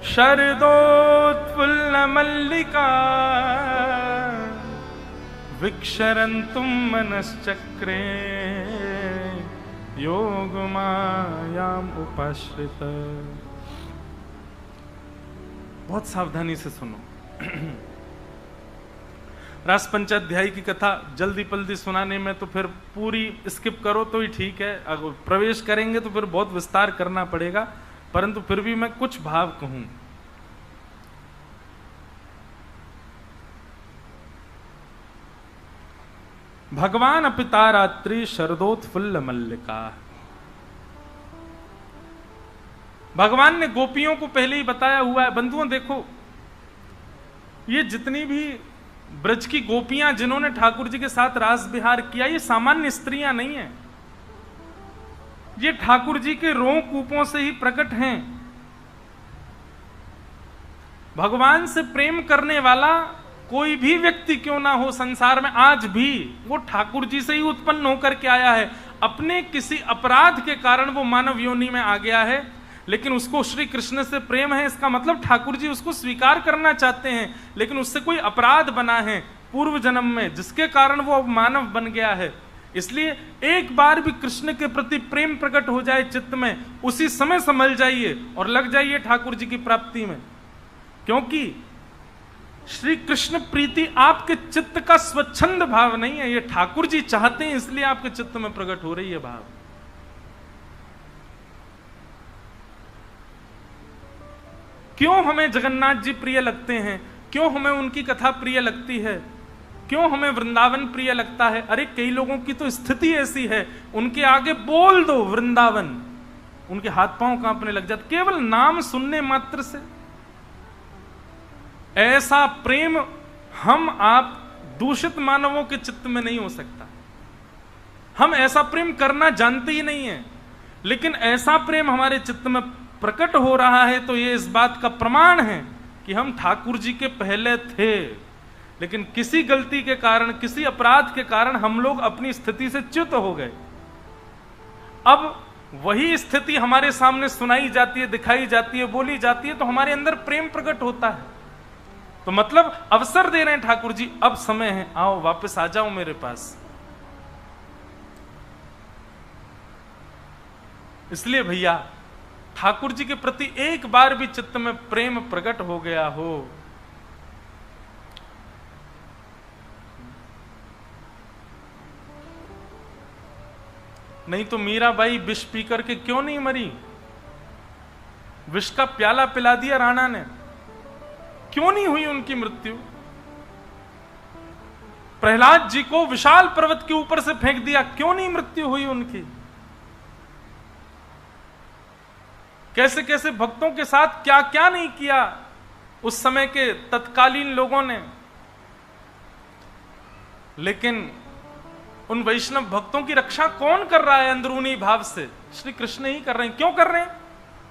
शरदोत्फुल्ल मल्लिका विक्षरन्तुं मनश्चक्रे योग मायाम उपाश्रित। बहुत सावधानी से सुनो। रास पंचाध्यायी की कथा जल्दी पल्दी सुनाने में तो फिर पूरी स्किप करो तो ही ठीक है, अगर प्रवेश करेंगे तो फिर बहुत विस्तार करना पड़ेगा, परंतु फिर भी मैं कुछ भाव कहूं। भगवान पिता रात्रि शरदोत्फुल्ल मल्लिका। भगवान ने गोपियों को पहले ही बताया हुआ है। बंधुओं देखो, ये जितनी भी ब्रज की गोपियां जिन्होंने ठाकुर जी के साथ रास विहार किया, ये सामान्य स्त्रियां नहीं है, ये ठाकुर जी के रों कूपों से ही प्रकट हैं। भगवान से प्रेम करने वाला कोई भी व्यक्ति क्यों ना हो संसार में, आज भी वो ठाकुर जी से ही उत्पन्न होकर के आया है। अपने किसी अपराध के कारण वो मानव योनि में आ गया है, लेकिन उसको श्री कृष्ण से प्रेम है, इसका मतलब ठाकुर जी उसको स्वीकार करना चाहते हैं, लेकिन उससे कोई अपराध बना है पूर्व जन्म में, जिसके कारण वो अब मानव बन गया है। इसलिए एक बार भी कृष्ण के प्रति प्रेम प्रकट हो जाए चित्त में, उसी समय संभल जाइए और लग जाइए ठाकुर जी की प्राप्ति में, क्योंकि श्री कृष्ण प्रीति आपके चित्त का स्वच्छंद भाव नहीं है, ये ठाकुर जी चाहते हैं, इसलिए आपके चित्त में प्रकट हो रही है भाव। क्यों हमें जगन्नाथ जी प्रिय लगते हैं, क्यों हमें उनकी कथा प्रिय लगती है, क्यों हमें वृंदावन प्रिय लगता है? अरे कई लोगों की तो स्थिति ऐसी है, उनके आगे बोल दो वृंदावन, उनके हाथ पांव कांपने लग जाते केवल नाम सुनने मात्र से। ऐसा प्रेम हम आप दूषित मानवों के चित्त में नहीं हो सकता। हम ऐसा प्रेम करना जानते ही नहीं है, लेकिन ऐसा प्रेम हमारे चित्त में प्रकट हो रहा है तो ये इस बात का प्रमाण है कि हम ठाकुर जी के पहले थे, लेकिन किसी गलती के कारण, किसी अपराध के कारण हम लोग अपनी स्थिति से च्युत हो गए। अब वही स्थिति हमारे सामने सुनाई जाती है, दिखाई जाती है, बोली जाती है, तो हमारे अंदर प्रेम प्रकट होता है। तो मतलब अवसर दे रहे हैं ठाकुर जी, अब समय है, आओ वापस आ जाओ मेरे पास। इसलिए भैया ठाकुर जी के प्रति एक बार भी चित्त में प्रेम प्रकट हो गया हो, नहीं तो मीराबाई विष पी करके क्यों नहीं मरी? विष का प्याला पिला दिया राणा ने, क्यों नहीं हुई उनकी मृत्यु? प्रहलाद जी को विशाल पर्वत के ऊपर से फेंक दिया, क्यों नहीं मृत्यु हुई उनकी? कैसे कैसे भक्तों के साथ क्या क्या नहीं किया उस समय के तत्कालीन लोगों ने, लेकिन उन वैष्णव भक्तों की रक्षा कौन कर रहा है अंदरूनी भाव से? श्री कृष्ण ही कर रहे हैं। क्यों कर रहे हैं?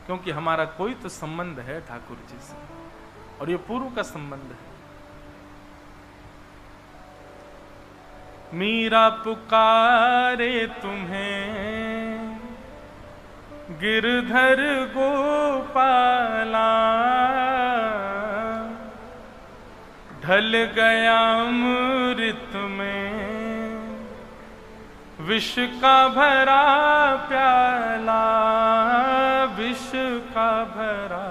क्योंकि हमारा कोई तो संबंध है ठाकुर जी से, और ये पूर्व का संबंध है। मीरा पुकारे तुम्हें गिरधर गोपाला, ढल गया अमृत में विष का भरा प्याला, विष का भरा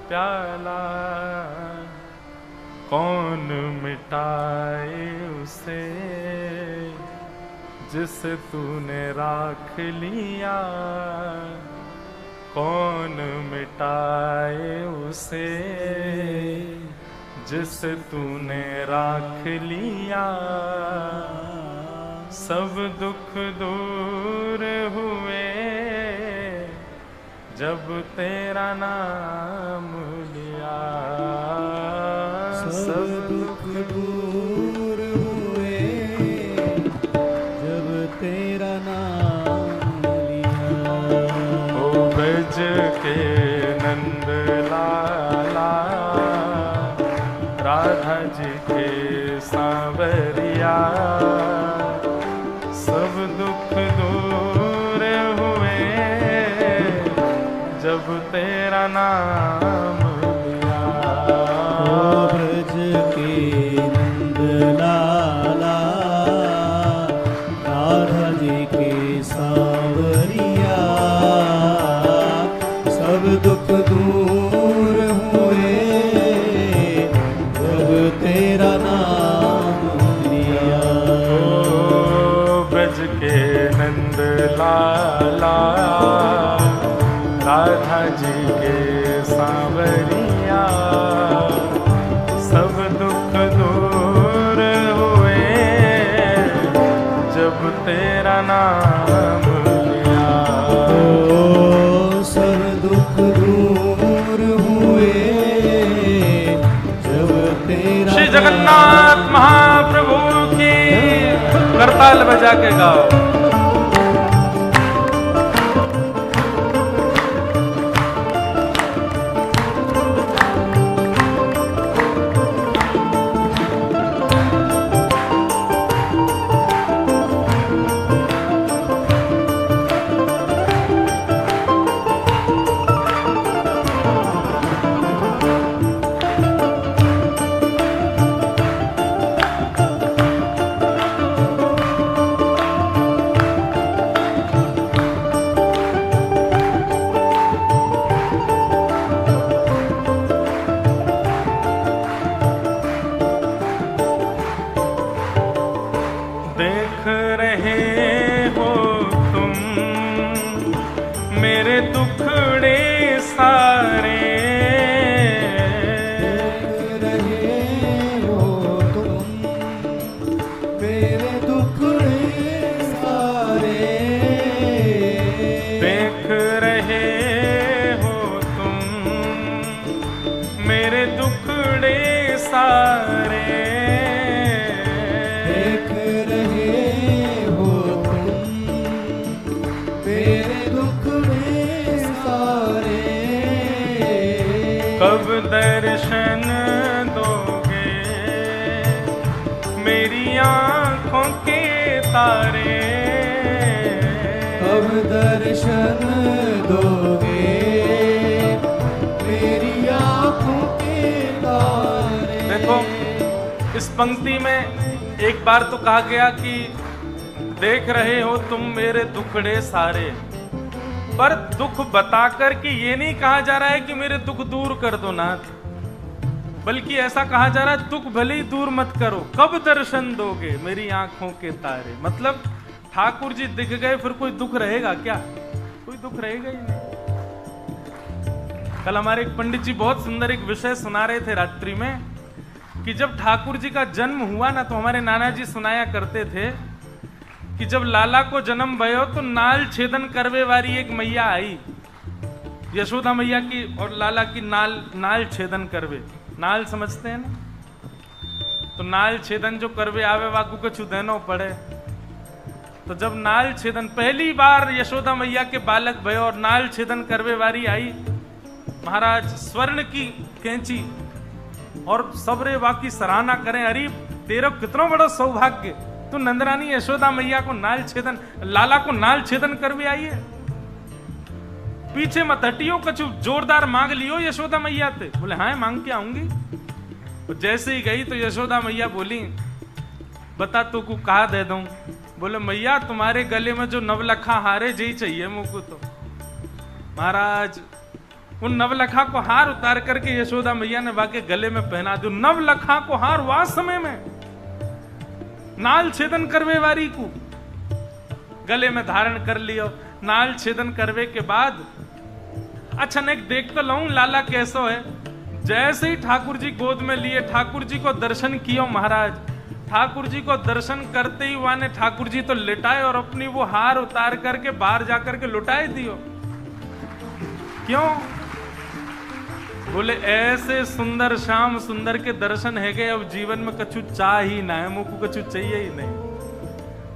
प्याला, कौन मिटाए उसे जिसे तूने राख लिया, कौन मिटाए उसे, जिसे तूने राख लिया। सब दुख दूर हुए जब तेरा नाम लिया। सब दुख दूर हुए जब तेरा नाम लिया। ओ ब्रज के नंद लाला, राधा जी के सांवरिया, सब दुख दूर हुए जब तेरा नाम लिया। ओ ब्रज के नंद लाला, राधा जी के सांवरिया, सब दुख दूर हुए जब तेरा नाम लिया। ओ ब्रज के नंद लाला, राधा जी के सांवरिया, सब दुख दूर हुए जब तेरा नाम लिया। ओ सब दुख दूर हुए जब तेरा। श्री जगन्नाथ महाप्रभु की करताल बजा के गाओ। देख रहे हो तुम मेरे दुखड़े सारे, देख रहे हो तुम मेरे दुखड़े सारे। देख रहे हो तुम मेरे दुखड़े सारे, देख रहे हो तुम मेरे दुखड़े सारे। कब दर्शन दोगे मेरी आँखों के तारे, कब दर्शन दोगे मेरी आँखों के तारे। देखो इस पंक्ति में एक बार तो कहा गया कि देख रहे हो तुम मेरे दुखड़े सारे, पर दुख बताकर कि ये नहीं कहा जा रहा है कि मेरे दुख दूर कर दो नाथ, बल्कि ऐसा कहा जा रहा है दुख भले ही दूर मत करो, कब दर्शन दोगे मेरी आंखों के तारे। मतलब ठाकुर जी दिख गए फिर कोई दुख रहेगा क्या? कोई दुख रहेगा ही नहीं। कल हमारे एक पंडित जी बहुत सुंदर एक विषय सुना रहे थे रात्रि में कि जब ठाकुर जी का जन्म हुआ ना, तो हमारे नाना जी सुनाया करते थे कि जब लाला को जन्म भयो तो नाल छेदन करवे वाली एक मैया आई, यशोदा मैया की और लाला की नाल छेदन करवे। नाल समझते हैं ना, तो नाल छेदन जो करवे आवे वाकू को छुदेनो पड़े। तो जब नाल छेदन पहली बार यशोदा मैया के बालक भयो और नाल छेदन करवे वाली आई, महाराज स्वर्ण की कैंची और सबरे वाकी सराहना करें, अरे तेरा कितना बड़ा सौभाग्य, तू नंदरानी यशोदा मैया को नाल छेदन, लाला को नाल छेदन करवे आई है। पीछे मत हटियो, कछु जोरदार मांग लियो यशोदा मैया से। बोले हाँ मांग के आऊंगी। तो जैसे ही गई तो यशोदा मैया बोली बता तू को कहा दे दूं। बोले मैया तुम्हारे गले में जो नवलखा हारे जी चाहिए मुझको। तो महाराज उन नवलखा को हार उतार करके यशोदा मैया ने वाके गले में पहना दो। नवलखा को हार वास समय में नाल छेदन करवे वारी को गले में धारण कर लियो। नाल छेदन करवे के बाद अच्छा ने देख तो लऊं लाला कैसो है। जैसे ही ठाकुर जी गोद में लिए, ठाकुर जी को दर्शन कियो महाराज। ठाकुर जी को दर्शन करते ही वहां ने ठाकुर जी तो लिटाए और अपनी वो हार उतार करके बाहर जाकर के लुटाए दियो। क्यों? बोले ऐसे सुंदर श्याम सुंदर के दर्शन है गए, अब जीवन में कछु चाह ही ना है, मुझको कछु चाहिए ही नहीं।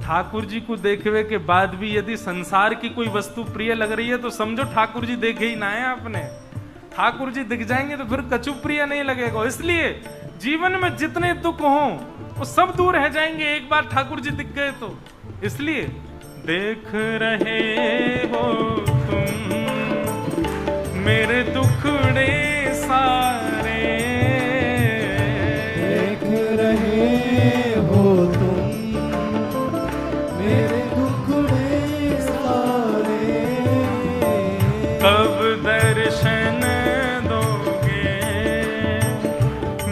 ठाकुर जी को देखने के बाद भी यदि संसार की कोई वस्तु प्रिय लग रही है तो समझो ठाकुर जी देखे ही ना है आपने। ठाकुर जी दिख जाएंगे तो फिर कछु प्रिय नहीं लगेगा। इसलिए जीवन में जितने दुख हो वो सब दूर रह जाएंगे एक बार ठाकुर जी दिख गए तो। इसलिए देख रहे हो तुम मेरे दुखड़े सारे, देख रहे हो तुम मेरे दुखड़े सारे, कब दर्शन दोगे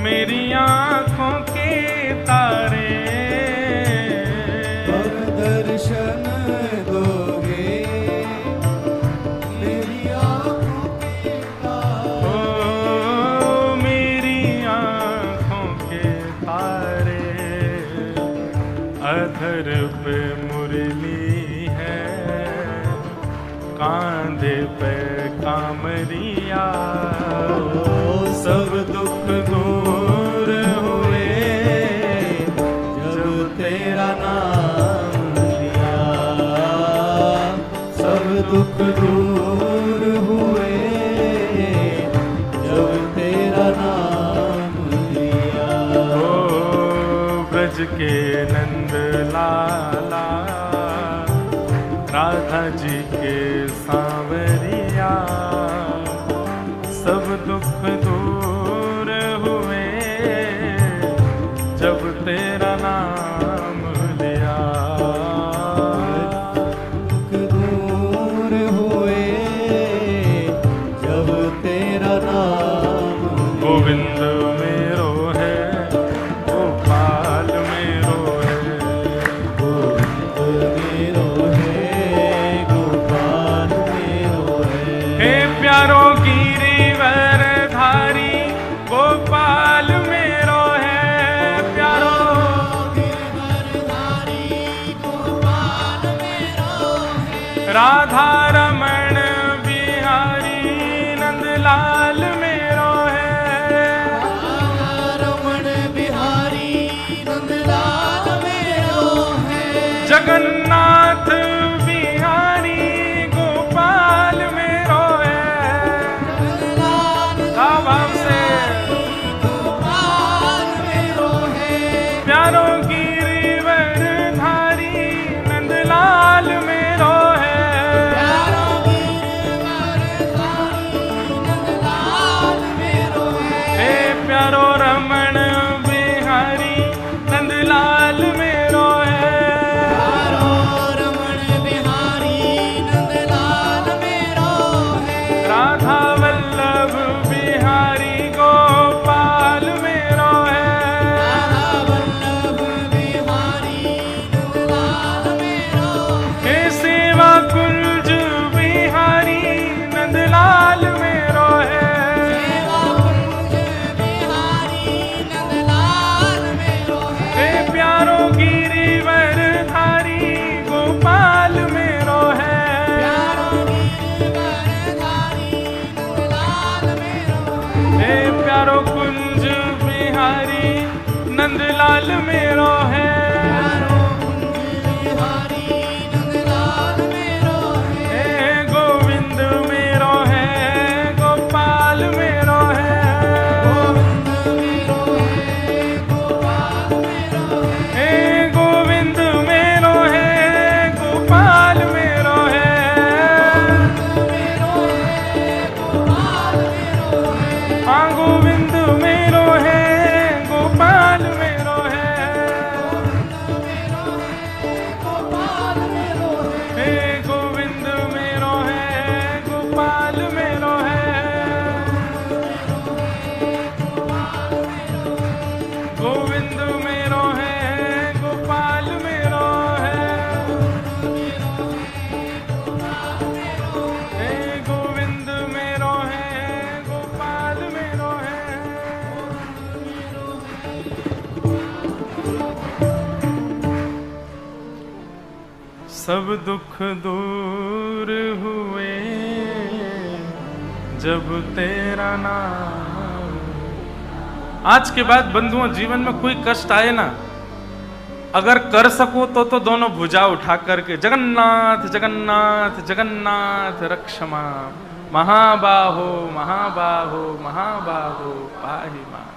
मेरी आंखों के तारे, कब दर्शन दोगे मेरी आँखों के तारे, ओ मेरी आंखों के तारे। अधर पे मुरली है, कांधे पे कामरिया, सब दुख दूर हुए जब तेरा नाम लिया, सब दुख दूर हुए जब तेरा नाम लिया। ओ ब्रज के नंद लाला, राधा जी के सांवरिया, सब दुख दूर हुए जब तेरा नाम लिया। दुख दूर हुए जब तेरा नाम लिया। गोविंद मेरो है, गोपाल मेरो है, गोविंद मेरो है, गोपाल मेरो है। हे प्यारो गिरिवर धारी, गोपाल मेरो है, प्यारो गिरधरधारी गोपाल मेरो है। राधा रमण बिहारी नंदलाल मेरो है, रमण बिहारी नंदलाल मेरो है। जगन्नाथ बिहारी गोपाल मेरो है। भाव से गोपाल मेरो है। प्यारो गिरिवर धारी नंदलाल मेरो है। प्यारो गिरधरधारी नंदलाल मेरो है। हे प्यारो रमण बिहारी नंदलाल मेरो है। प्यारो रमण बिहारी नंदलाल मेरो है। राधा वल्लभ बिहारी गोपाल मेरो है। राधा वल्लभ बिहारी नंदलाल मेरो है। हे सेवा कुंज बिहारी नंदलाल मेरो है। सेवा कुंज बिहारी नंदलाल मेरो है। हे प्यारो गिरिवर धारी गोपाल मेरो है। प्यारो गिरधरधारी नंदलाल मेरो है। हे प्यारो कुंज बिहारी नंदलाल मेरो है। प्यारो कुंज बिहारी नंदलाल मेरो है। हे गोविंद मेरो है, गोपाल मेरो है। गोविंद मेरो है, गोपाल मेरो है। हे गोविंद मेरो है, गोपाल मेरो है। मेरो है, गोपाल मेरो है। हाँ गोविंद मेरो है, गोपाल मेरो है। गोपाल मेरो है। हे गोविंद मेरो है, गोपाल मेरो है। गोविंद मेरो है, गोपाल मेरो है। सब दुख दूर हुए जब तेरा नाम। आज के बाद बंधुओं, जीवन में कोई कष्ट आए ना, अगर कर सको तो दोनों भुजा उठा करके जगन्नाथ जगन्नाथ जगन्नाथ रक्षमा, महाबाहो महाबाहो महाबाहो पाहि मां।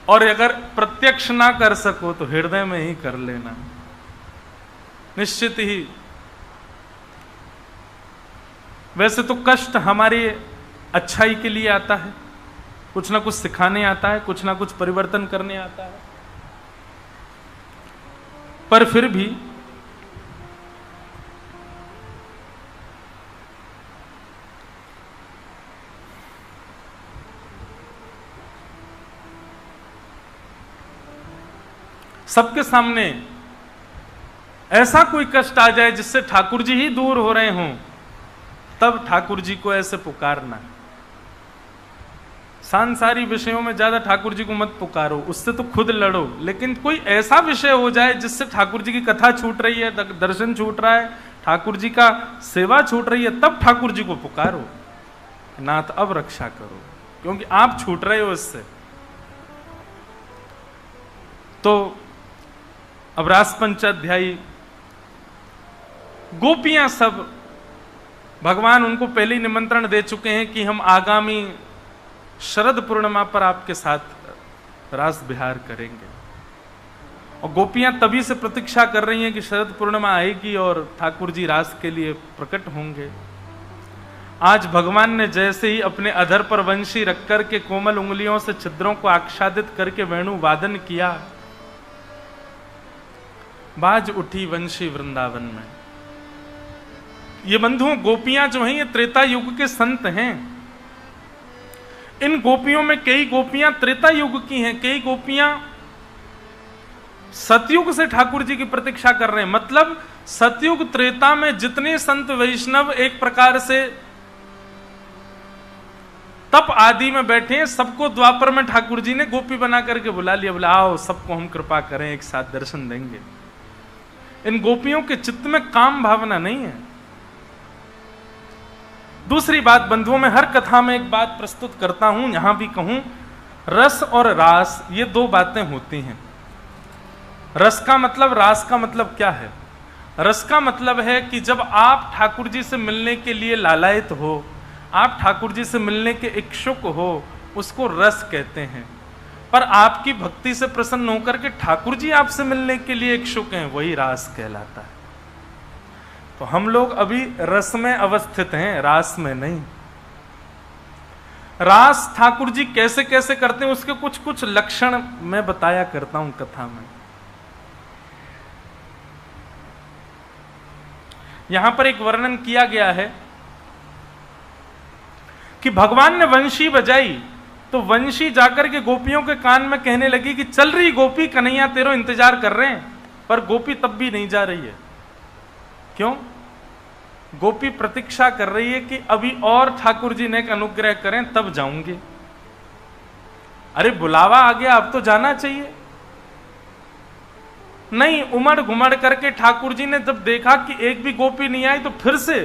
और अगर प्रत्यक्ष ना कर सको तो हृदय में ही कर लेना, निश्चित ही। वैसे तो कष्ट हमारी अच्छाई के लिए आता है, कुछ ना कुछ सिखाने आता है, कुछ ना कुछ परिवर्तन करने आता है, पर फिर भी सबके सामने ऐसा कोई कष्ट आ जाए जिससे ठाकुर जी ही दूर हो रहे हों, तब ठाकुर जी को ऐसे पुकारना। सांसारी विषयों में ज्यादा ठाकुर जी को मत पुकारो, उससे तो खुद लड़ो। लेकिन कोई ऐसा विषय हो जाए जिससे ठाकुर जी की कथा छूट रही है, दर्शन छूट रहा है, ठाकुर जी का सेवा छूट रही है, तब ठाकुर जी को पुकारो, नाथ अब रक्षा करो, क्योंकि आप छूट रहे हो इससे। तो अब रास पंचाध्यायी गोपियां सब, भगवान उनको पहले ही निमंत्रण दे चुके हैं कि हम आगामी शरद पूर्णिमा पर आपके साथ रास विहार करेंगे। और गोपियां तभी से प्रतीक्षा कर रही हैं कि शरद पूर्णिमा आएगी और ठाकुर जी रास के लिए प्रकट होंगे। आज भगवान ने जैसे ही अपने अधर पर वंशी रख करके कोमल उंगलियों से छिद्रों को आच्छादित करके वेणु वादन किया, बाज उठी वंशी वृंदावन में। ये बंधुओं, गोपियां जो हैं ये त्रेता युग के संत हैं। इन गोपियों में कई गोपियां त्रेता युग की हैं, कई गोपियां सतयुग से ठाकुर जी की प्रतीक्षा कर रहे हैं। मतलब सतयुग त्रेता में जितने संत वैष्णव एक प्रकार से तप आदि में बैठे हैं, सबको द्वापर में ठाकुर जी ने गोपी बना करके बुला लिया, बोला आओ सबको हम कृपा करें, एक साथ दर्शन देंगे। इन गोपियों के चित्त में काम भावना नहीं है। दूसरी बात बंधुओं, में हर कथा में एक बात प्रस्तुत करता हूं, यहां भी कहूं, रस और रास ये दो बातें होती हैं। रस का मतलब, रास का मतलब क्या है? रस का मतलब है कि जब आप ठाकुर जी से मिलने के लिए लालायित हो, आप ठाकुर जी से मिलने के इच्छुक हो, उसको रस कहते हैं। पर आपकी भक्ति से प्रसन्न होकर के ठाकुर जी आपसे मिलने के लिए इच्छुक हैं, वही रास कहलाता है। तो हम लोग अभी रस में अवस्थित हैं, रास में नहीं। रास ठाकुर जी कैसे कैसे करते हैं उसके कुछ कुछ लक्षण मैं बताया करता हूं कथा में। यहां पर एक वर्णन किया गया है कि भगवान ने वंशी बजाई तो वंशी जाकर के गोपियों के कान में कहने लगी कि चल रही गोपी, कन्हैया तेरो इंतजार कर रहे हैं। पर गोपी तब भी नहीं जा रही है। क्यों? गोपी प्रतीक्षा कर रही है कि अभी और ठाकुर जी ने एक अनुग्रह करें तब जाऊंगी। अरे बुलावा आ गया, अब तो जाना चाहिए। नहीं, उमड़ घुमड़ करके ठाकुर जी ने जब देखा कि एक भी गोपी नहीं आई तो फिर से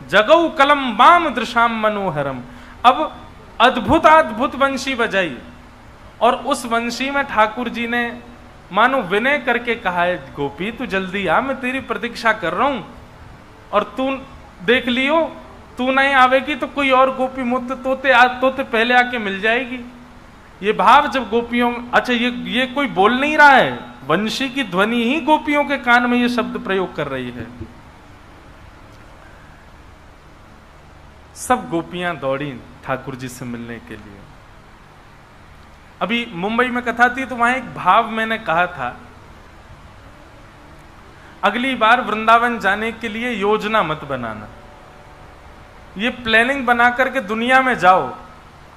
जगऊ कलम बाम दृशाम मनोहरम, अब अद्भुत अद्भुत वंशी बजाई। और उस वंशी में ठाकुर जी ने मानो विनय करके कहा है, गोपी तू जल्दी आ, मैं तेरी प्रतीक्षा कर रहा हूं। और तू देख लियो, तू नहीं आवेगी तो कोई और गोपी मुझसे तोते पहले आके मिल जाएगी। ये भाव जब गोपियों, अच्छा ये कोई बोल नहीं रहा है, वंशी की ध्वनि ही गोपियों के कान में ये शब्द प्रयोग कर रही है। सब गोपियां दौड़ी ठाकुर जी से मिलने के लिए। अभी मुंबई में कथा थी तो वहां एक भाव मैंने कहा था, अगली बार वृंदावन जाने के लिए योजना मत बनाना, ये प्लानिंग बना करके दुनिया में जाओ।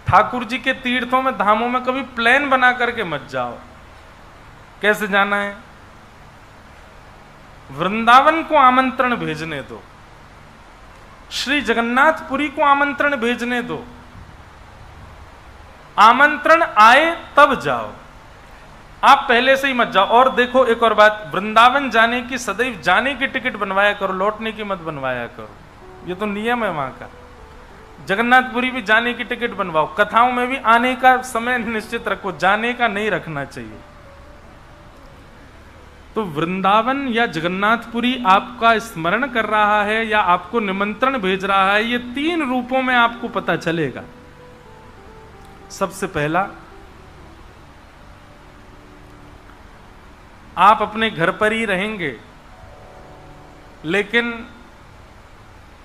ठाकुर जी के तीर्थों में, धामों में कभी प्लान बना करके मत जाओ। कैसे जाना है? वृंदावन को आमंत्रण भेजने दो, श्री जगन्नाथपुरी को आमंत्रण भेजने दो। आमंत्रण आए तब जाओ। आप पहले से ही मत जाओ। और देखो एक और बात, वृंदावन जाने की सदैव जाने की टिकट बनवाया करो, लौटने की मत बनवाया करो, ये तो नियम है वहां का। जगन्नाथपुरी भी जाने की टिकट बनवाओ, कथाओं में भी आने का समय निश्चित रखो, जाने का नहीं रखना चाहिए। तो वृंदावन या जगन्नाथपुरी आपका स्मरण कर रहा है या आपको निमंत्रण भेज रहा है, ये 3 रूपों में आपको पता चलेगा। सबसे पहला, आप अपने घर पर ही रहेंगे, लेकिन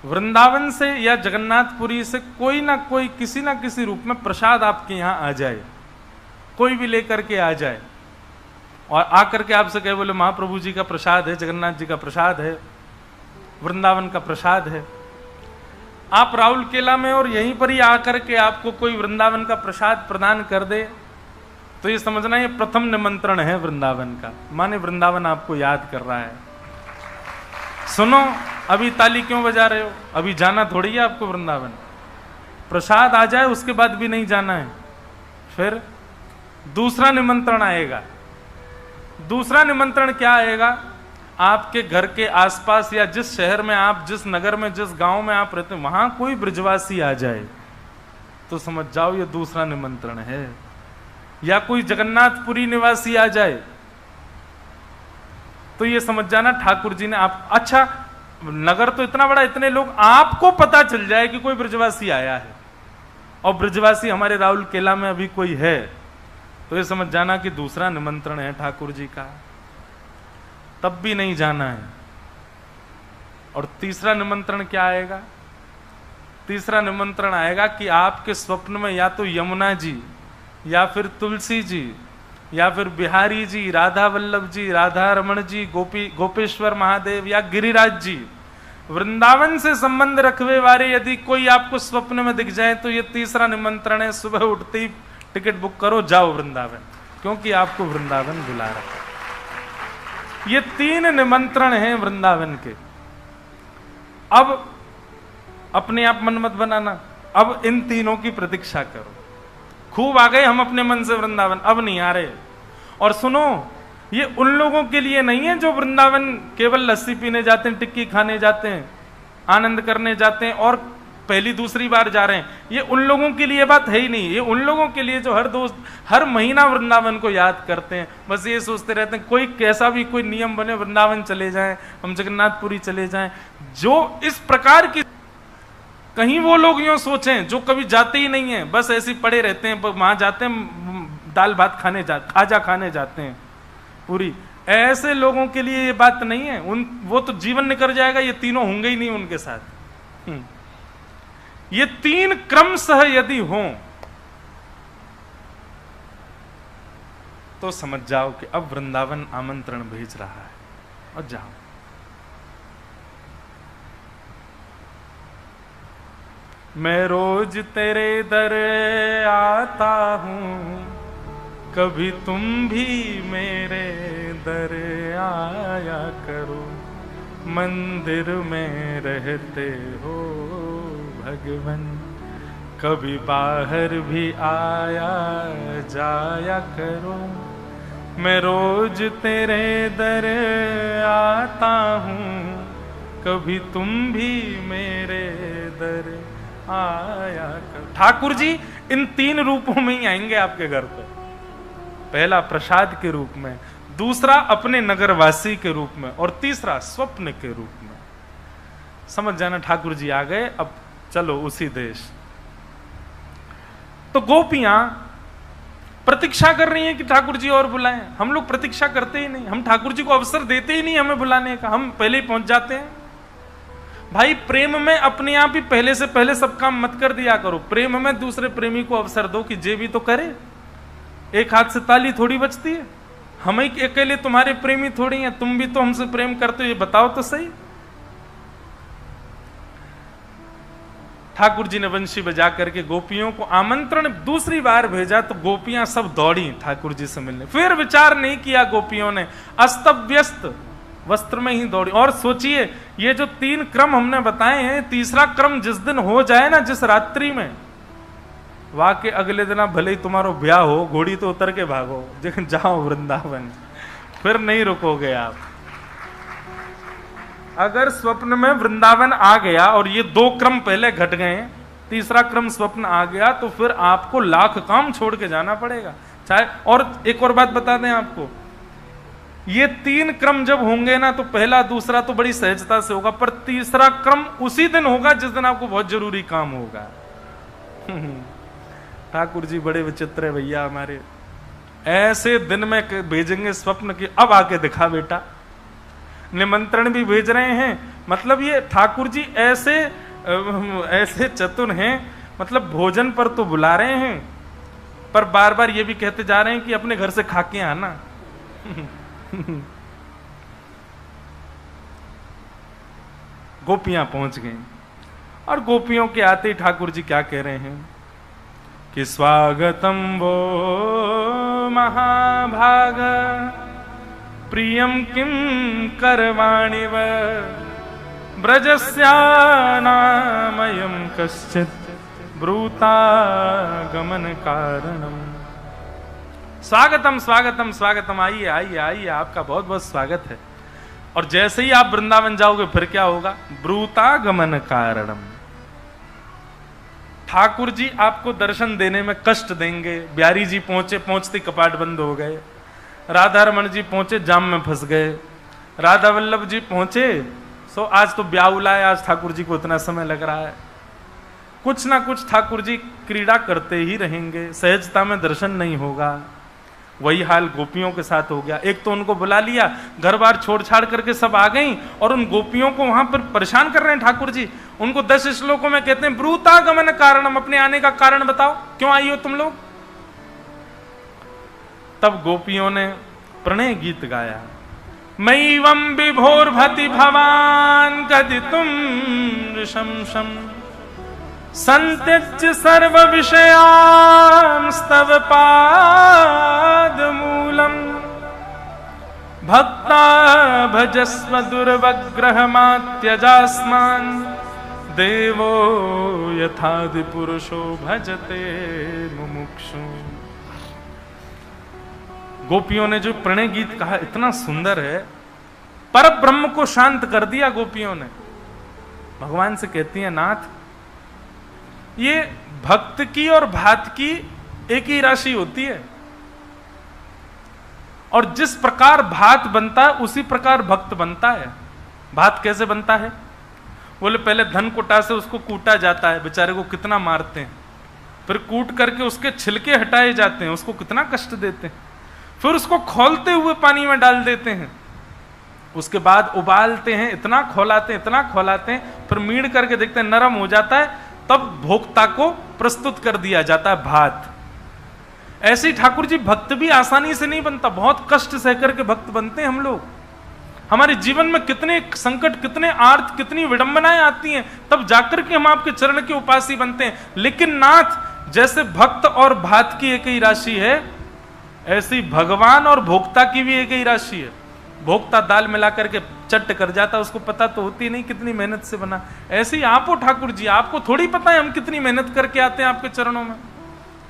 वृंदावन से या जगन्नाथपुरी से कोई ना कोई किसी ना किसी रूप में प्रसाद आपके यहां आ जाए, कोई भी लेकर के आ जाए और आकर के आपसे कहे बोले महाप्रभु जी का प्रसाद है, जगन्नाथ जी का प्रसाद है, वृंदावन का प्रसाद है। आप राउल केला में और यहीं पर ही आकर के आपको कोई वृंदावन का प्रसाद प्रदान कर दे, तो ये समझना ये प्रथम निमंत्रण है वृंदावन का, माने वृंदावन आपको याद कर रहा है। सुनो, अभी ताली क्यों बजा रहे हो, अभी जाना थोड़ी है आपको वृंदावन, प्रसाद आ जाए उसके बाद भी नहीं जाना है। फिर दूसरा निमंत्रण आएगा। दूसरा निमंत्रण क्या आएगा, आपके घर के आसपास या जिस शहर में आप, जिस नगर में, जिस गांव में आप रहते हैं, वहां कोई ब्रजवासी आ जाए तो समझ जाओ ये दूसरा निमंत्रण है। या कोई जगन्नाथपुरी निवासी आ जाए तो ये समझ जाना ठाकुर जी ने आप, अच्छा नगर तो इतना बड़ा, इतने लोग, आपको पता चल जाए कि कोई ब्रजवासी आया है और ब्रजवासी हमारे राउल केला में अभी कोई है, तो ये समझ जाना कि दूसरा निमंत्रण है ठाकुर जी का, तब भी नहीं जाना है। और तीसरा निमंत्रण क्या आएगा, तीसरा निमंत्रण आएगा कि आपके स्वप्न में या तो यमुना जी या फिर तुलसी जी या फिर बिहारी जी, राधा वल्लभ जी, राधा रमण जी, गोपेश्वर महादेव या गिरिराज जी, वृंदावन से संबंध रखवे वाले यदि कोई आपको स्वप्न में दिख जाए तो ये तीसरा निमंत्रण है, सुबह उठते ही टिकट बुक करो, जाओ वृंदावन, क्योंकि आपको वृंदावन बुला रहा है। ये 3 निमंत्रण हैं वृंदावन के। अब अपने आप मन मत बनाना, अब इन तीनों की प्रतीक्षा करो। खूब आ गए हम अपने मन से वृंदावन, अब नहीं आ रहे। और सुनो, ये उन लोगों के लिए नहीं है जो वृंदावन केवल लस्सी पीने जाते हैं, टिक्की खाने जाते हैं, आनंद करने जाते हैं और पहली दूसरी बार जा रहे हैं। ये उन लोगों के लिए बात है ही नहीं। ये उन लोगों के लिए जो हर महीना वृंदावन को याद करते हैं, बस ये सोचते रहते हैं कोई कैसा भी कोई नियम बने, वृंदावन चले जाएं, हम जगन्नाथपुरी चले जाएं। जो इस प्रकार की, कहीं वो लोग यूं सोचें जो कभी जाते ही नहीं है, बस ऐसे पड़े रहते हैं, वहां जाते हैं दाल भात खाने जाते, खाजा खाने जाते हैं पूरी, ऐसे लोगों के लिए ये बात नहीं है। वो तो जीवन निकल जाएगा, ये तीनों होंगे ही नहीं उनके साथ। ये 3 क्रमशः यदि हों तो समझ जाओ कि अब वृंदावन आमंत्रण भेज रहा है, और जाओ। मैं रोज तेरे दर आता हूं, कभी तुम भी मेरे दर आया करो, मंदिर में रहते हो भगवन, कभी बाहर भी आया जाया करो। मैं रोज तेरे दर आता हूं, कभी तुम भी मेरे दर आया करो। ठाकुर जी इन 3 रूपों में ही आएंगे आपके घर पर। पहला प्रसाद के रूप में, दूसरा अपने नगरवासी के रूप में, और तीसरा स्वप्न के रूप में। समझ जाना ठाकुर जी आ गए, अब चलो उसी देश। तो गोपियां प्रतीक्षा कर रही हैं कि ठाकुर जी और बुलाएं। हम लोग प्रतीक्षा करते ही नहीं, हम ठाकुर जी को अवसर देते ही नहीं हमें बुलाने का, हम पहले ही पहुंच जाते हैं। भाई प्रेम में अपने आप ही पहले से पहले सब काम मत कर दिया करो। प्रेम में दूसरे प्रेमी को अवसर दो कि जे भी तो करे। एक हाथ से ताली थोड़ी बजती है, हम ही अकेले तुम्हारे प्रेमी थोड़ी हैं, तुम भी तो हमसे प्रेम करते हो, ये बताओ तो सही। ठाकुर जी ने वंशी बजा करके गोपियों को आमंत्रण दूसरी बार भेजा, तो गोपियां सब दौड़ी ठाकुर जी से मिलने। फिर विचार नहीं किया गोपियों ने, अस्त व्यस्त वस्त्र में ही दौड़ी। और सोचिए, ये जो 3 क्रम हमने बताए हैं, तीसरा क्रम जिस दिन हो जाए ना, जिस रात्रि में, वाके अगले दिन भले ही तुम्हारो ब्याह हो, घोड़ी तो उतर के भागो, लेकिन जाओ वृंदावन, फिर नहीं रुकोगे आप। अगर स्वप्न में वृंदावन आ गया और ये 2 क्रम पहले घट गए, तीसरा क्रम स्वप्न आ गया, तो फिर आपको लाख काम छोड़ के जाना पड़ेगा। चाहे, और एक और बात बता दें आपको, ये 3 क्रम जब होंगे ना, तो पहला दूसरा तो बड़ी सहजता से होगा, पर तीसरा क्रम उसी दिन होगा जिस दिन आपको बहुत जरूरी काम होगा। ठाकुर जी बड़े विचित्र है भैया हमारे, ऐसे दिन में भेजेंगे स्वप्न की अब आके दिखा बेटा, निमंत्रण भी भेज रहे हैं। मतलब ये ठाकुर जी ऐसे चतुर हैं, मतलब भोजन पर तो बुला रहे हैं, पर बार बार ये भी कहते जा रहे हैं कि अपने घर से खा के आना। गोपियां पहुंच गई, और गोपियों के आते ही ठाकुर जी क्या कह रहे हैं कि स्वागतम वो महाभाग प्रियम किम करवाणि व ब्रजस्यानामयं कश्चित् ब्रूतागमन कारणम। स्वागतम स्वागतम स्वागतम, आइए आइए आइए, आपका बहुत बहुत स्वागत है। और जैसे ही आप वृंदावन जाओगे फिर क्या होगा? ब्रूतागमन कारणम, ठाकुर जी आपको दर्शन देने में कष्ट देंगे। बिहारी जी पहुंचे, पहुंचते कपाट बंद हो गए। राधा रमन जी पहुंचे, जाम में फंस गए। राधा वल्लभ जी पहुंचे, सो आज तो ब्याउला है, आज ठाकुर जी को इतना समय लग रहा है। कुछ ना कुछ ठाकुर जी क्रीड़ा करते ही रहेंगे, सहजता में दर्शन नहीं होगा। वही हाल गोपियों के साथ हो गया। एक तो उनको बुला लिया, घर बार छोड़ छाड़ करके सब आ गई, और उन गोपियों को वहां पर परेशान कर रहे हैं ठाकुर जी। उनको 10 श्लोकों में कहते हैं ब्रूतागमन कारणम, अपने आने का कारण बताओ, क्यों आई हो तुम लोग? तब गोपियों ने प्रणय गीत गाया, मैवं विभोर्भति भवान कदितुम ऋषंशम संत्यज्य सर्व विषयांस्तव पादमूलम भक्ता भजस्व दुर्वग्रहमात्यजास्मान् देवो यथादि पुरुषो भजते मुमुक्षु। गोपियों ने जो प्रणय गीत कहा इतना सुंदर है, पर ब्रह्म को शांत कर दिया गोपियों ने। भगवान से कहती हैं, नाथ ये भक्त की और भात की एक ही राशि होती है, और जिस प्रकार भात बनता है उसी प्रकार भक्त बनता है। भात कैसे बनता है? बोले पहले धन कुटा से उसको कूटा जाता है, बेचारे को कितना मारते हैं, फिर कूट करके उसके छिलके हटाए जाते हैं, उसको कितना कष्ट देते हैं, फिर उसको खौलते हुए पानी में डाल देते हैं, उसके बाद उबालते हैं, इतना खौलाते हैं, फिर मीड़ करके देखते हैं नरम हो जाता है, तब भोक्ता को प्रस्तुत कर दिया जाता है भात। ऐसे ही ठाकुर जी भक्त भी आसानी से नहीं बनता, बहुत कष्ट सह करके भक्त बनते हैं हम लोग। हमारे जीवन में कितने संकट, कितने आर्त, कितनी विडंबनाएं आती हैं, तब जाकर के हम आपके चरण के उपासी बनते हैं। लेकिन नाथ, जैसे भक्त और भात की एक ही राशि है, ऐसी भगवान और भोक्ता की भी एक ही राशि है। भोक्ता दाल मिला करके चट कर जाता, उसको पता तो होती नहीं कितनी मेहनत से बना। ऐसे ही आप हो ठाकुर जी, आपको थोड़ी पता है हम कितनी मेहनत करके आते हैं आपके चरणों में।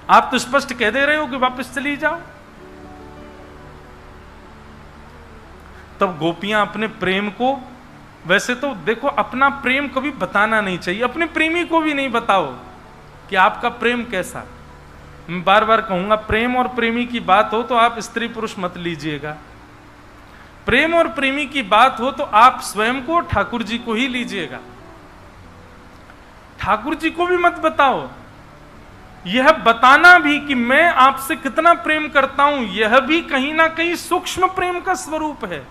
आप तो स्पष्ट कह दे रहे हो कि वापस चली जाओ। तब गोपियां अपने प्रेम को, वैसे तो देखो अपना प्रेम कभी बताना नहीं चाहिए, अपने प्रेमी को भी नहीं बताओ कि आपका प्रेम कैसा। मैं बार बार कहूंगा, प्रेम और प्रेमी की बात हो तो आप स्त्री पुरुष मत लीजिएगा। प्रेम और प्रेमी की बात हो तो आप स्वयं को, ठाकुर जी को ही लीजिएगा। ठाकुर जी को भी मत बताओ। यह बताना भी कि मैं आपसे कितना प्रेम करता हूं, यह भी कहीं ना कहीं सूक्ष्म प्रेम का स्वरूप है।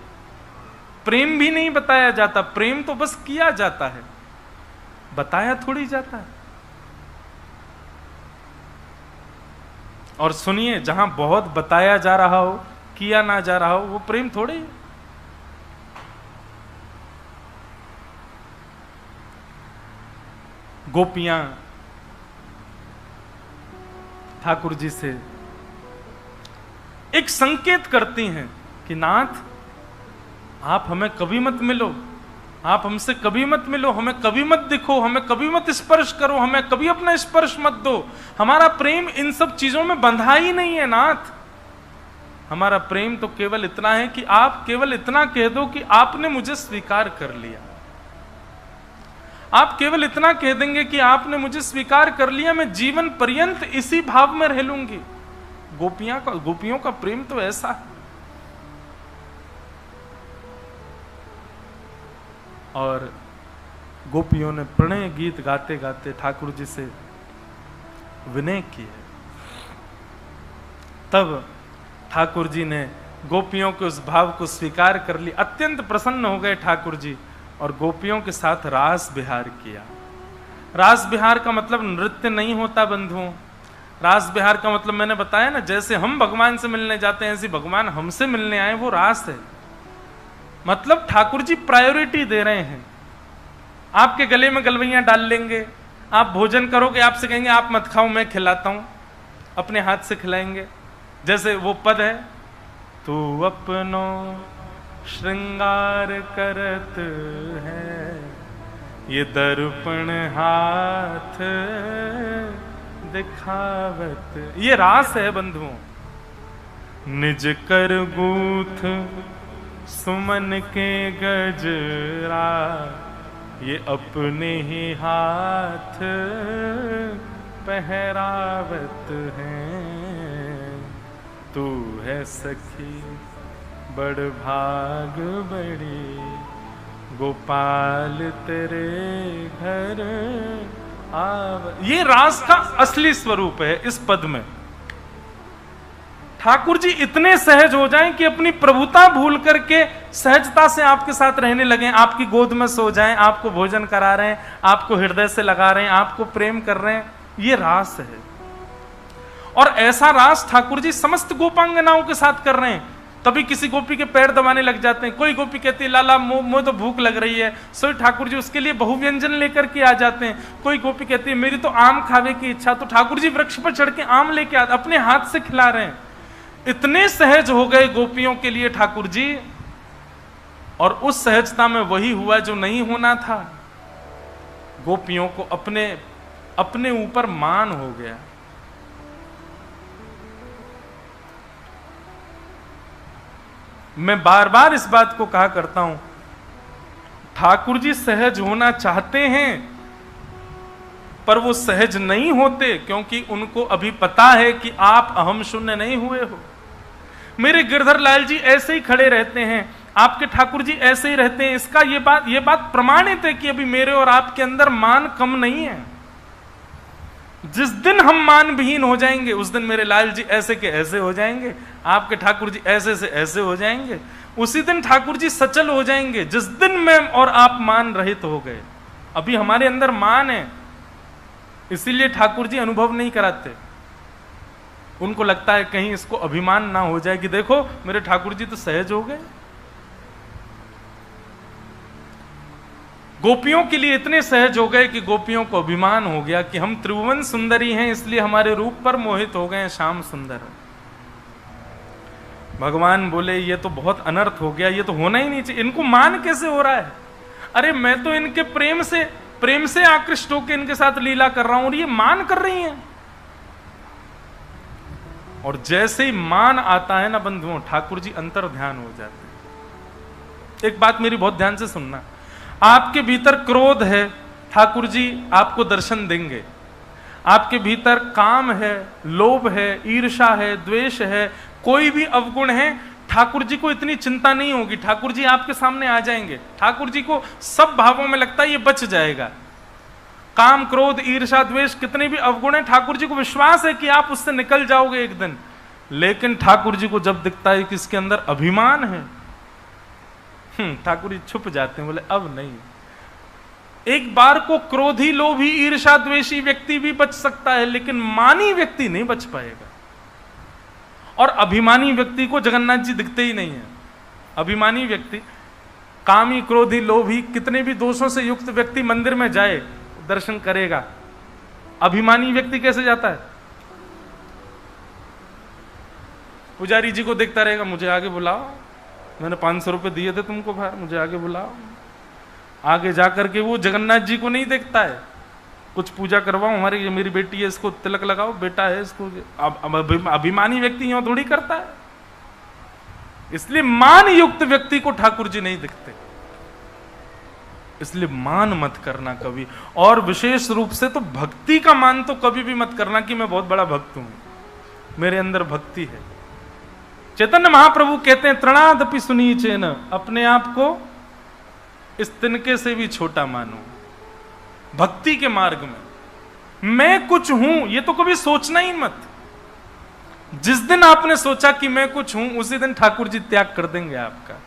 प्रेम भी नहीं बताया जाता, प्रेम तो बस किया जाता है, बताया थोड़ी जाता है। और सुनिए, जहां बहुत बताया जा रहा हो, किया ना जा रहा हो, वो प्रेम थोड़े है। गोपियां ठाकुर जी से एक संकेत करती हैं कि नाथ, आप हमें कभी मत मिलो, आप हमसे कभी मत मिलो, हमें कभी मत दिखो, हमें कभी मत स्पर्श करो, हमें कभी अपना स्पर्श मत दो। हमारा प्रेम इन सब चीजों में बंधा ही नहीं है नाथ। हमारा प्रेम तो केवल इतना है कि आप केवल इतना कह दो कि आपने मुझे स्वीकार कर लिया। आप केवल इतना कह देंगे कि आपने मुझे स्वीकार कर लिया, मैं जीवन पर्यंत इसी भाव में रह लूंगी। गोपियों का प्रेम तो ऐसा है। और गोपियों ने प्रणय गीत गाते गाते ठाकुर जी से विनय किए। तब ठाकुर जी ने गोपियों के उस भाव को स्वीकार कर लिया। अत्यंत प्रसन्न हो गए ठाकुर जी और गोपियों के साथ रास विहार किया। रास विहार का मतलब नृत्य नहीं होता बंधुओं। रास विहार का मतलब मैंने बताया ना, जैसे हम भगवान से मिलने जाते हैं ऐसे भगवान हमसे मिलने आए, वो रास है। मतलब ठाकुर जी प्रायोरिटी दे रहे हैं। आपके गले में गलवैयां डाल लेंगे, आप भोजन करोगे, आपसे कहेंगे आप मत खाओ मैं खिलाता हूं, अपने हाथ से खिलाएंगे। जैसे वो पद है, तू अपनो श्रृंगार करत है, ये दर्पण हाथ दिखावत। ये रास है बंधुओं। निज कर गूथ सुमन के गजरा, ये अपने ही हाथ पहरावत है। तू है सखी बड़ भाग बड़ी, गोपाल तेरे घर आव। ये रास का असली स्वरूप है इस पद में। ठाकुर जी इतने सहज हो जाएं कि अपनी प्रभुता भूल करके सहजता से आपके साथ रहने लगे। आपकी गोद में सो जाएं, आपको भोजन करा रहे हैं, आपको हृदय से लगा रहे हैं, आपको प्रेम कर रहे हैं। ये रास है। और ऐसा रास ठाकुर जी समस्त गोपांगनाओं के साथ कर रहे हैं। तभी किसी गोपी के पैर दबाने लग जाते हैं। कोई गोपी कहती है लाला मुझे तो भूख लग रही है, सो ठाकुर जी उसके लिए बहुव्यंजन लेकर के आ जाते हैं। कोई गोपी कहती है मेरी तो आम खावे की इच्छा, तो ठाकुर जी वृक्ष पर चढ़ के आम लेके आते, अपने हाथ से खिला रहे हैं। इतने सहज हो गए गोपियों के लिए ठाकुर जी। और उस सहजता में वही हुआ जो नहीं होना था। गोपियों को अपने ऊपर मान हो गया। मैं बार बार इस बात को कहा करता हूं, ठाकुर जी सहज होना चाहते हैं पर वो सहज नहीं होते, क्योंकि उनको अभी पता है कि आप अहम शून्य नहीं हुए हो। मेरे गिरधर लाल जी ऐसे ही खड़े रहते हैं, आपके ठाकुर जी ऐसे ही रहते हैं। इसका ये बात प्रमाणित है कि अभी मेरे और आपके अंदर मान कम नहीं है। जिस दिन हम मान विहीन हो जाएंगे उस दिन मेरे लाल जी ऐसे के ऐसे हो जाएंगे, आपके ठाकुर जी ऐसे से ऐसे हो जाएंगे। उसी दिन ठाकुर जी सचल हो जाएंगे जिस दिन मैं और आप मान रहित हो गए। अभी हमारे अंदर मान है, इसीलिए ठाकुर जी अनुभव नहीं कराते। उनको लगता है कहीं इसको अभिमान ना हो जाए कि देखो मेरे ठाकुर जी तो सहज हो गए। गोपियों के लिए इतने सहज हो गए कि गोपियों को अभिमान हो गया कि हम त्रिभुवन सुंदरी हैं, इसलिए हमारे रूप पर मोहित हो गए, श्याम सुंदर। भगवान बोले ये तो बहुत अनर्थ हो गया, ये तो होना ही नहीं चाहिए। इनको मान कैसे हो रहा है? अरे मैं तो इनके प्रेम से आकृष्ट होकर इनके साथ लीला कर रहा हूं और ये मान कर रही हैं। और जैसे ही मान आता है ना बंधुओं, ठाकुर जी अंतर ध्यान हो जाते हैं। एक बात मेरी बहुत ध्यान से सुनना, आपके भीतर क्रोध है, ठाकुर जी आपको दर्शन देंगे। आपके भीतर काम है, लोभ है, ईर्ष्या है, द्वेष है, कोई भी अवगुण है, ठाकुर जी को इतनी चिंता नहीं होगी। ठाकुर जी आपके सामने आ जाएंगे। ठाकुर जी को सब भावों में लगता है ये बच जाएगा। काम, क्रोध, ईर्ष्या, द्वेष, कितने भी अवगुण है, ठाकुर जी को विश्वास है कि आप उससे निकल जाओगे एक दिन। लेकिन ठाकुर जी को जब दिखता है कि इसके अंदर अभिमान है, ठाकुर जी छुप जाते हैं, बोले अब नहीं। एक बार को क्रोधी, लोभी, ईर्ष्या, द्वेषी व्यक्ति भी बच सकता है, लेकिन मानी व्यक्ति नहीं बच पाएगा। और अभिमानी व्यक्ति को जगन्नाथ जी दिखते ही नहीं है। अभिमानी व्यक्ति, कामी, क्रोधी, लोभी, कितने भी दोषों से युक्त व्यक्ति मंदिर में जाए दर्शन करेगा। अभिमानी व्यक्ति कैसे जाता है? पुजारी जी को देखता रहेगा, मुझे आगे बुलाओ, मैंने 500 रुपए दिए थे तुमको भाई, मुझे आगे बुलाओ। आगे जाकर के वो जगन्नाथ जी को नहीं देखता है। कुछ पूजा करवाओ, हमारी मेरी बेटी है, इसको तिलक लगाओ, बेटा है इसको, अब अभिमानी व्यक्ति यूं थोड़ी करता है। इसलिए मान युक्त व्यक्ति को ठाकुर जी नहीं दिखते। इसलिए मान मत करना कभी, और विशेष रूप से तो भक्ति का मान तो कभी भी मत करना कि मैं बहुत बड़ा भक्त हूं, मेरे अंदर भक्ति है। चैतन्य महाप्रभु कहते हैं तृणादपि सुनीचेन, अपने आप को इस तिनके से भी छोटा मानो। भक्ति के मार्ग में मैं कुछ हूं ये तो कभी सोचना ही मत। जिस दिन आपने सोचा कि मैं कुछ हूं, उसी दिन ठाकुर जी त्याग कर देंगे आपका।